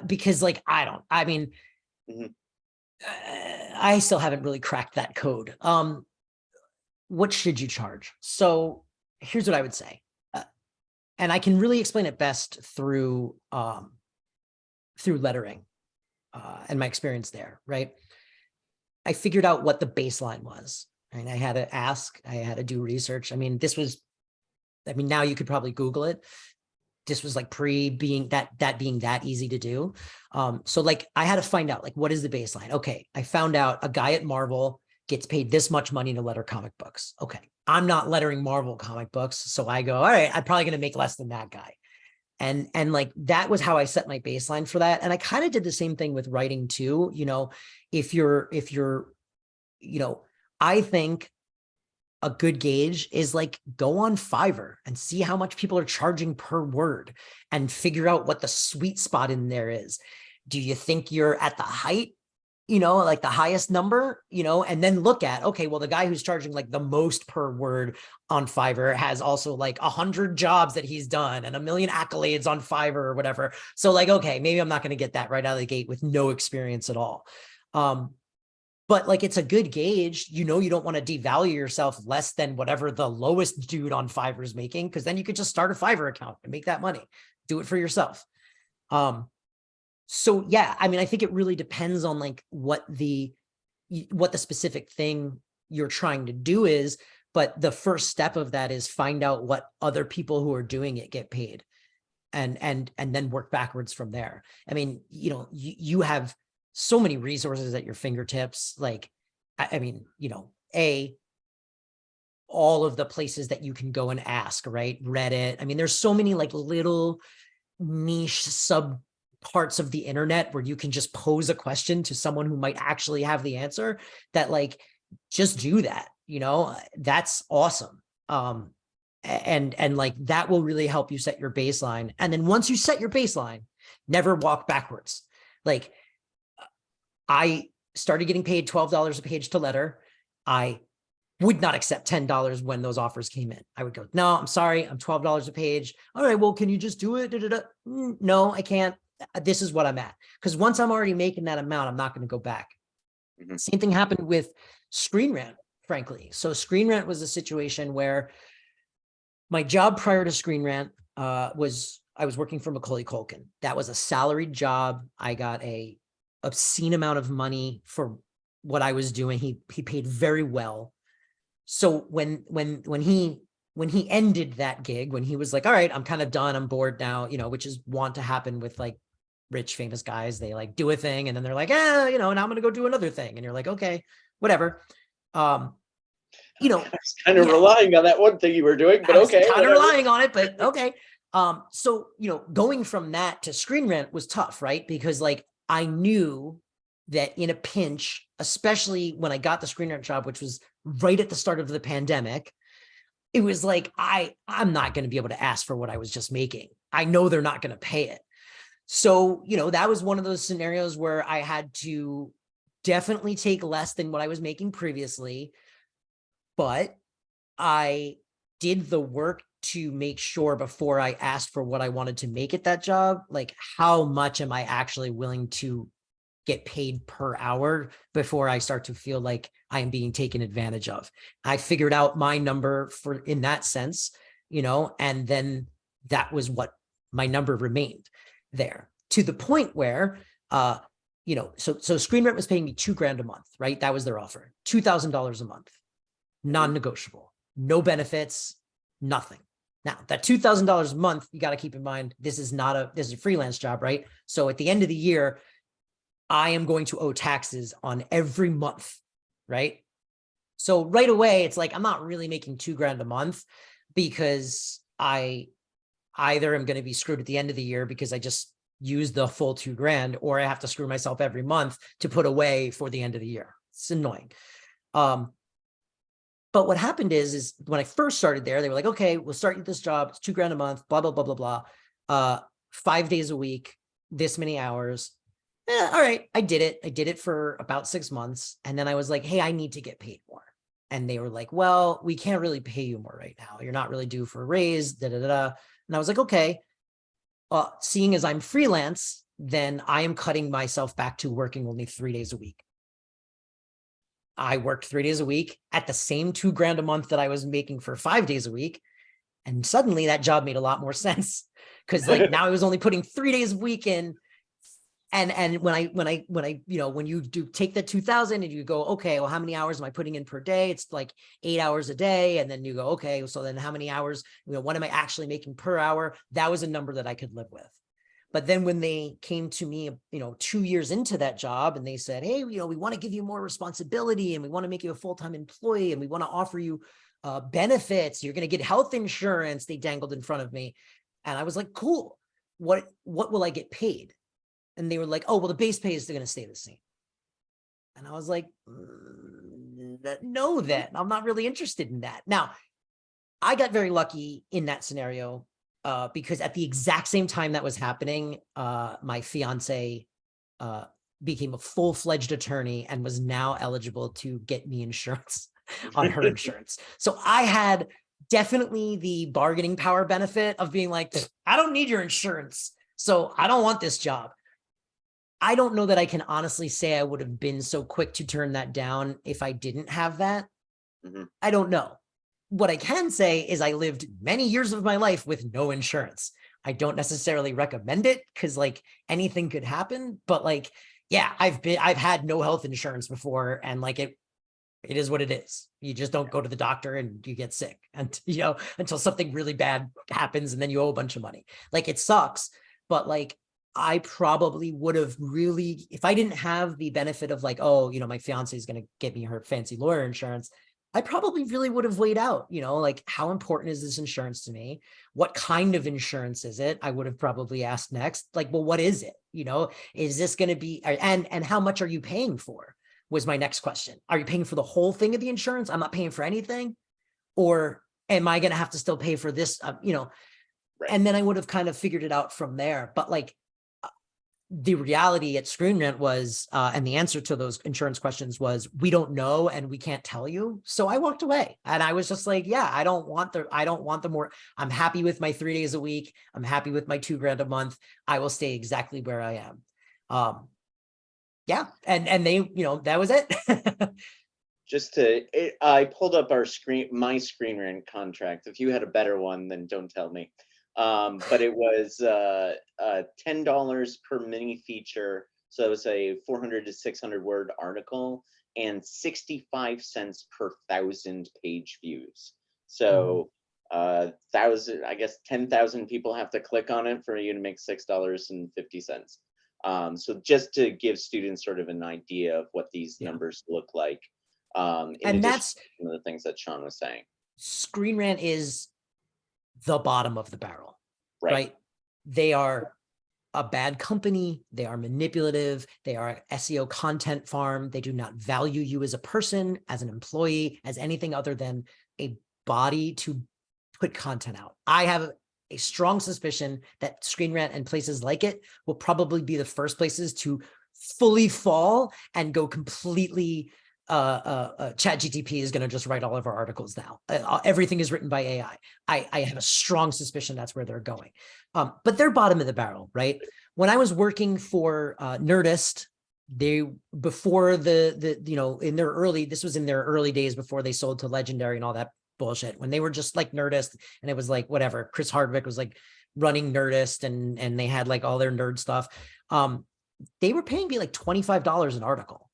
because like, Mhm. I still haven't really cracked that code. What should you charge? So here's what I would say. And I can really explain it best through lettering and my experience there, right? I figured out what the baseline was, and I had to ask, I had to do research. Now you could probably Google it. This was like pre being that easy to do. So like, I had to find out, like, what is the baseline? Okay, I found out a guy at Marvel gets paid this much money to letter comic books. Okay, I'm not lettering Marvel comic books, so I go, all right, I'm probably going to make less than that guy. And like, that was how I set my baseline for that. And I kind of did the same thing with writing too. If you're, I think a good gauge is like, go on Fiverr and see how much people are charging per word and figure out what the sweet spot in there is. Do you think you're at the height, like the highest number, and then look at, okay, well, the guy who's charging like the most per word on Fiverr has also like 100 jobs that he's done and 1 million accolades on Fiverr or whatever. So like, okay, maybe I'm not going to get that right out of the gate with no experience at all. But like, it's a good gauge, you don't want to devalue yourself less than whatever the lowest dude on Fiverr is making, because then you could just start a Fiverr account and make that money, do it for yourself. So yeah, I think it really depends on like what the specific thing you're trying to do is, but the first step of that is find out what other people who are doing it get paid, and then work backwards from there. You have so many resources at your fingertips. Like, all of the places that you can go and ask, right? Reddit. There's so many like little niche sub parts of the internet where you can just pose a question to someone who might actually have the answer, that like, just do that, that's awesome. And like, that will really help you set your baseline. And then once you set your baseline, never walk backwards. Like, I started getting paid $12 a page to letter. I would not accept $10 when those offers came in. I would go, no, I'm sorry, I'm $12 a page. All right, well, can you just do it? No, I can't. This is what I'm at. Because once I'm already making that amount, I'm not going to go back. Mhm. Same thing happened with Screen Rant, frankly. So Screen Rant was a situation where my job prior to Screen Rant was, I was working for Macaulay Culkin. That was a salaried job. I got a obscene amount of money for what I was doing. He paid very well. So when he ended that gig, when he was like, all right, I'm kind of done, I'm bored now, which is want to happen with like rich famous guys. They like do a thing and then they're like, now I'm gonna go do another thing, and you're like, okay, whatever. um I was kind of yeah, relying on that one thing you were doing, but I was okay, kind of whatever. relying on it, but okay. So going from that to Screen Rant was tough, right? Because like I knew that in a pinch, especially when I got the Screen Rant job, which was right at the start of the pandemic, it was like I'm not going to be able to ask for what I was just making. I know they're not going to pay it. So, that was one of those scenarios where I had to definitely take less than what I was making previously, but I did the work to make sure before I asked for what I wanted to make at that job, like how much am I actually willing to get paid per hour before I start to feel like I am being taken advantage of. I figured out my number for in that sense, and then that was what my number remained there, to the point where so Screen Rant was paying me $2,000 a month, right? That was their offer. $2,000 a month, non-negotiable, no benefits, nothing. Now that $2,000 a month, you got to keep in mind, this is a freelance job, right? So at the end of the year, I am going to owe taxes on every month, right? So right away, it's like, I'm not really making $2,000 a month, because I either am going to be screwed at the end of the year because I just used the full $2,000, or I have to screw myself every month to put away for the end of the year. It's annoying. But what happened is when I first started there, they were like, okay, we'll start you this job. It's $2,000 a month, blah, blah, blah, blah, blah. 5 days a week, this many hours. All right, I did it. I did it for about 6 months. And then I was like, hey, I need to get paid more. And they were like, well, we can't really pay you more right now. You're not really due for a raise, da, da, da, da. And I was like, okay, seeing as I'm freelance, then I am cutting myself back to working only 3 days a week. I worked 3 days a week at the same $2,000 a month that I was making for 5 days a week. And suddenly that job made a lot more sense, because like now I was only putting 3 days a week in. And when you do take that 2,000 and you go, okay, well, how many hours am I putting in per day? It's like 8 hours a day. And then you go, okay, so then how many hours, what am I actually making per hour? That was a number that I could live with. But then when they came to me, 2 years into that job, and they said, hey, we want to give you more responsibility, and we want to make you a full-time employee, and we want to offer you benefits. You're going to get health insurance. They dangled in front of me. And I was like, cool. What will I get paid? And they were like, oh, well, the base pay is going to stay the same. And I was like, no, then I'm not really interested in that. Now, I got very lucky in that scenario, because at the exact same time that was happening, my fiance became a full-fledged attorney and was now eligible to get me insurance on her insurance. So I had definitely the bargaining power benefit of being like, I don't need your insurance, so I don't want this job. I don't know that I can honestly say I would have been so quick to turn that down if I didn't have that. I don't know. What I can say is I lived many years of my life with no insurance. I don't necessarily recommend it, because like anything could happen, but like, yeah, I've had no health insurance before, and like it is what it is. You just don't go to the doctor and you get sick, and until something really bad happens, and then you owe a bunch of money. Like, it sucks, but like I probably would have really, if I didn't have the benefit of like, oh, my fiance is going to get me her fancy lawyer insurance, I probably really would have weighed out, like, how important is this insurance to me? What kind of insurance is it? I would have probably asked next, like, well, what is it? Is this going to be, and how much are you paying for? Was my next question. Are you paying for the whole thing of the insurance? I'm not paying for anything. Or am I going to have to still pay for this? Right. And then I would have kind of figured it out from there. But like, the reality at Screen Rant was, and the answer to those insurance questions was, we don't know and we can't tell you. So I walked away, and I was just like, yeah, I don't want the more. I'm happy with my 3 days a week. I'm happy with my $2,000 a month. I will stay exactly where I am. Yeah. And they, that was it. I pulled up my Screen Rant contract. If you had a better one, then don't tell me. But it was $10 per mini feature. So it was a 400 to 600 word article. and 65 cents per 1,000 page views. So 1,000, I guess 10,000 people have to click on it for you to make $6.50. So just to give students sort of an idea of what these numbers look like, in And addition that's to some of the things that Shawn was saying. Screen Rant is the bottom of the barrel, Right. right? They are a bad company. They are manipulative. They are an SEO content farm. They do not value you as a person, as an employee, as anything other than a body to put content out. I have a strong suspicion that Screen Rant and places like it will probably be the first places to fully fall and go completely ChatGPT is going to just write all of our articles now. Everything is written by AI. I have a strong suspicion that's where they're going. But they're bottom of the barrel, right? When I was working for Nerdist, they, before in their early, this was in their early days before they sold to Legendary and all that bullshit, when they were just like Nerdist, and it was like, whatever, Chris Hardwick was like running Nerdist, and they had like all their nerd stuff. They were paying me like $25 an article.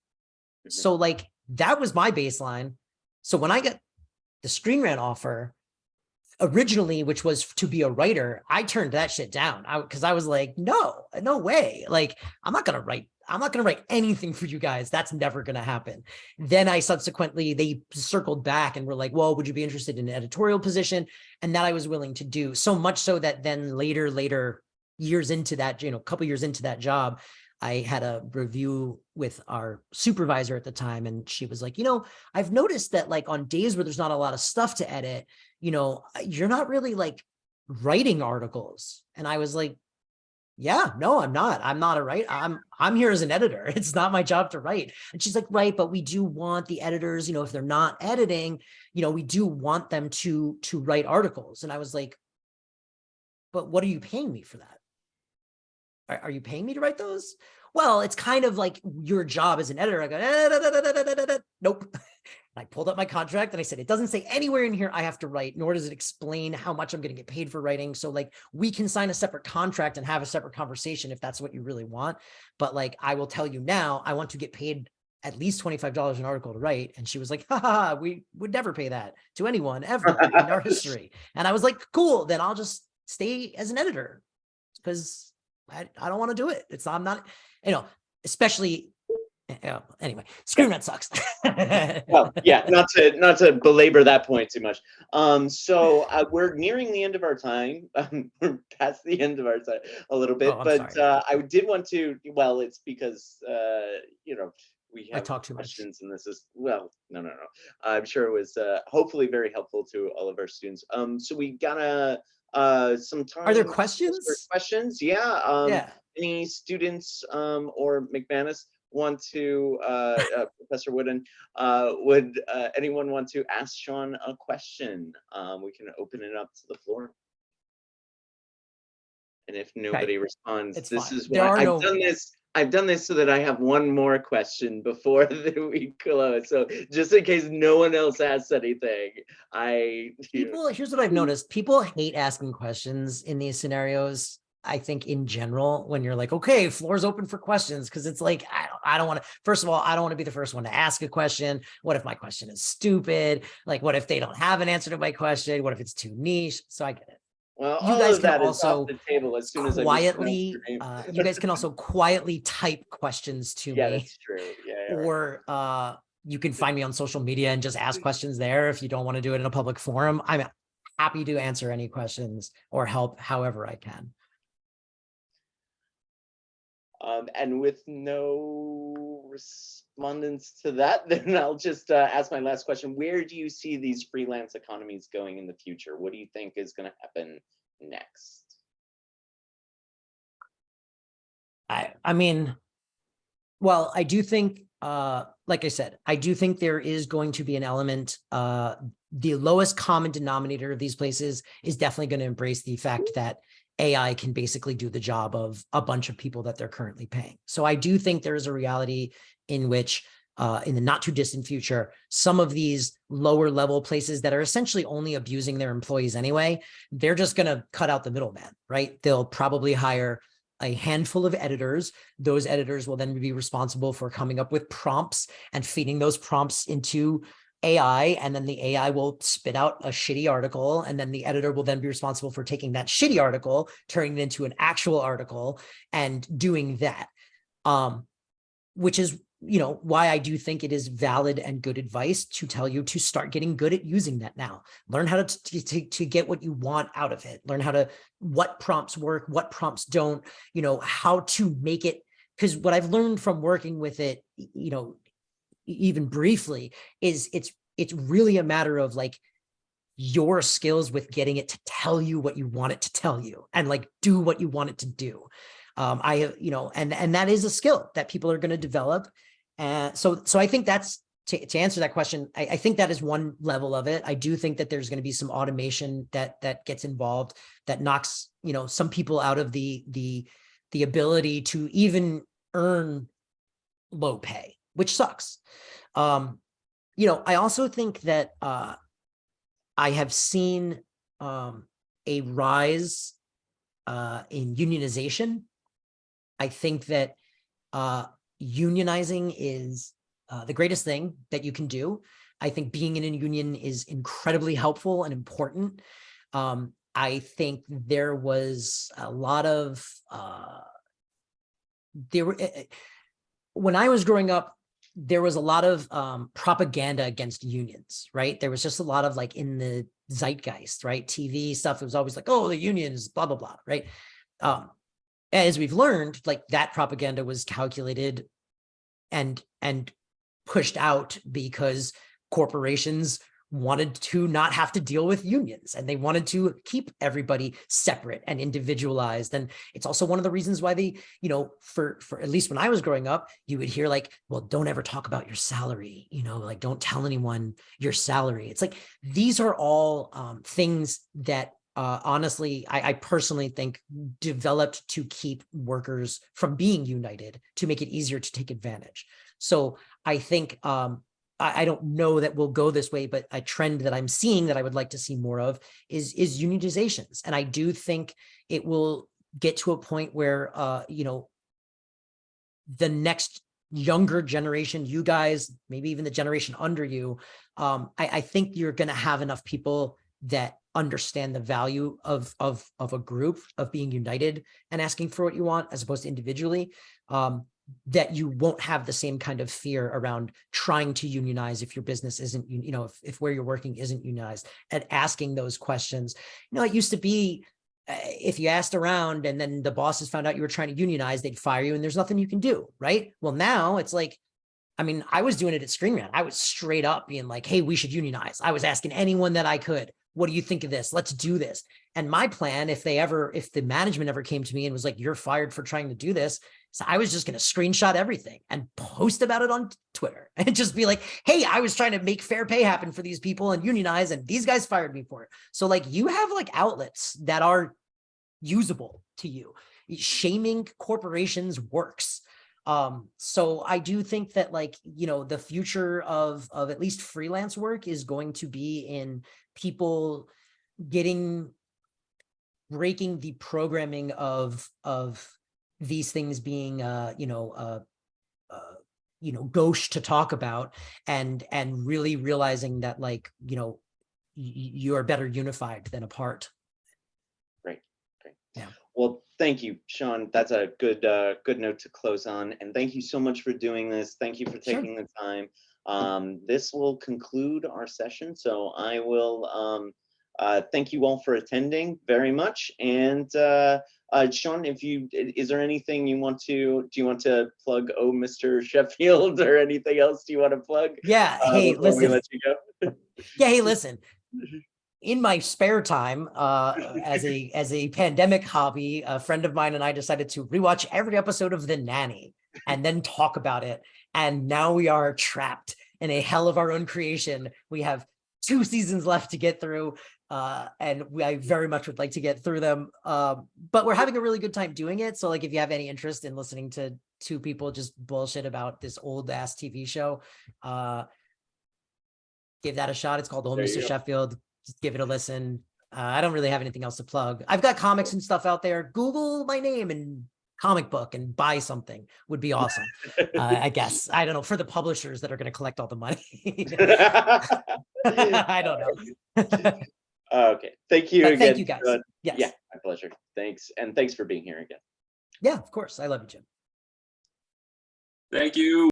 So like, that was my baseline. So when I got the Screen Rant offer originally, which was to be a writer, I turned that shit down. Because I was like, no way. Like, I'm not gonna write anything for you guys. That's never gonna happen. Then they circled back and were like, well, would you be interested in an editorial position? And that I was willing to do. So much so that then later years into that, a couple years into that job, I had a review with our supervisor at the time, and she was like, I've noticed that like on days where there's not a lot of stuff to edit, you're not really like writing articles. And I was like, yeah, no, I'm not a writer. I'm here as an editor. It's not my job to write. And she's like, right, but we do want the editors, if they're not editing, we do want them to write articles. And I was like, but what are you paying me for that? Are you paying me to write those? Well, it's kind of like your job as an editor. I go, nope. And I pulled up my contract and I said, it doesn't say anywhere in here I have to write, nor does it explain how much I'm going to get paid for writing. So like, we can sign a separate contract and have a separate conversation if that's what you really want. But like, I will tell you now, I want to get paid at least $25 an article to write. And she was like, we would never pay that to anyone ever in our history. And I was like, cool, then I'll just stay as an editor because I don't want to do it. I'm not, especially, anyway, Screen Rant sucks. Well, yeah, not to belabor that point too much. So we're nearing the end of our time. We're past the end of our time a little bit, but I did want to, well, it's because, we have talk too questions much. and this is, well, no. I'm sure it was hopefully very helpful to all of our students. So we got some time. Are there questions? For questions? Yeah. Yeah. Any students or McManus want to, Professor Wooden, would anyone want to ask Shawn a question? We can open it up to the floor. And if nobody responds, it's this fine. is why I've done this so that I have one more question before we close. So just in case no one else asks anything, here's what I've noticed. People hate asking questions in these scenarios. I think in general, when you're like, okay, floor's open for questions, because it's like, I don't want to, first of all, I don't want to be the first one to ask a question. What if my question is stupid? Like, what if they don't have an answer to my question? What if it's too niche? So I get it. Well, you guys can also off the table as soon as quietly, you guys can also quietly type questions to me. Yeah, that's true. Yeah, or you can find me on social media and just ask questions there if you don't want to do it in a public forum. I'm happy to answer any questions or help however I can. And with no respondents to that, then I'll just ask my last question. Where do you see these freelance economies going in the future? What do you think is going to happen next? I mean, well, I do think, like I said, I do think there is going to be an element, the lowest common denominator of these places is definitely going to embrace the fact that AI can basically do the job of a bunch of people that they're currently paying. So I do think there is a reality in which, in the not too distant future, some of these lower level places that are essentially only abusing their employees anyway, they're just going to cut out the middleman, right? They'll probably hire a handful of editors. Those editors will then be responsible for coming up with prompts and feeding those prompts into AI, and then the AI will spit out a shitty article, and then the editor will then be responsible for taking that shitty article, turning it into an actual article, and doing that. Which is, why I do think it is valid and good advice to tell you to start getting good at using that now. Learn how to get what you want out of it. Learn what prompts work, what prompts don't, how to make it. Because what I've learned from working with it, even briefly, is it's really a matter of like your skills with getting it to tell you what you want it to tell you, and like do what you want it to do. And that is a skill that people are going to develop. And so I think that's to answer that question. I think that is one level of it. I do think that there's going to be some automation that gets involved that knocks, some people out of the ability to even earn low pay, which sucks. I also think that I have seen a rise in unionization. I think that unionizing is the greatest thing that you can do. I think being in a union is incredibly helpful and important. I think there was a lot of when I was growing up, there was a lot of propaganda against unions, right? There was just a lot of like in the zeitgeist, right? TV stuff. It was always like, oh, the unions, blah, blah, blah, right? As we've learned, like that propaganda was calculated and pushed out because corporations wanted to not have to deal with unions, and they wanted to keep everybody separate and individualized. And it's also one of the reasons why they, for at least when I was growing up, you would hear like, well, don't ever talk about your salary, like don't tell anyone your salary. It's like, these are all things that honestly, I personally think developed to keep workers from being united, to make it easier to take advantage. So I think I don't know that we'll go this way, but a trend that I'm seeing that I would like to see more of is unionizations. And I do think it will get to a point where, the next younger generation, you guys, maybe even the generation under you, I think you're going to have enough people that understand the value of a group, of being united and asking for what you want, as opposed to individually, that you won't have the same kind of fear around trying to unionize if your business isn't, if where you're working isn't unionized, and asking those questions. It used to be, if you asked around and then the bosses found out you were trying to unionize, they'd fire you and there's nothing you can do, right? Well, now it's like, I was doing it at Screen Rant. I was straight up being like, hey, we should unionize. I was asking anyone that I could, what do you think of this? Let's do this. And my plan, if the management ever came to me and was like, you're fired for trying to do this, so I was just going to screenshot everything and post about it on Twitter and just be like, hey, I was trying to make fair pay happen for these people and unionize, and these guys fired me for it. So like, you have like outlets that are usable to you. Shaming corporations works. So I do think that the future of at least freelance work is going to be in people breaking the programming of these things being gauche to talk about, and really realizing that you are better unified than apart. Great. Yeah. Well, thank you, Shawn. That's a good note to close on. And thank you so much for doing this. Thank you for taking the time. This will conclude our session. So I will thank you all for attending very much. And Shawn, is there anything do you want to plug? Oh, Mr. Sheffield, or anything else do you want to plug? Yeah. Hey, listen. We let you go. Yeah. Hey, listen. In my spare time, as a pandemic hobby, a friend of mine and I decided to rewatch every episode of The Nanny and then talk about it. And now we are trapped in a hell of our own creation. We have 2 seasons left to get through, and I very much would like to get through them. But we're having a really good time doing it. So if you have any interest in listening to 2 people just bullshit about this old ass TV show, give that a shot. It's called Oh, Mr. Sheffield. Just give it a listen. I don't really have anything else to plug. I've got comics and stuff out there. Google my name and comic book and buy something would be awesome. I guess. I don't know, for the publishers that are going to collect all the money. I don't know. Okay. Thank you But again. thank you guys. Shawn. Yes. Yeah, my pleasure. Thanks. And thanks for being here again. Yeah, of course. I love you, Jim. Thank you.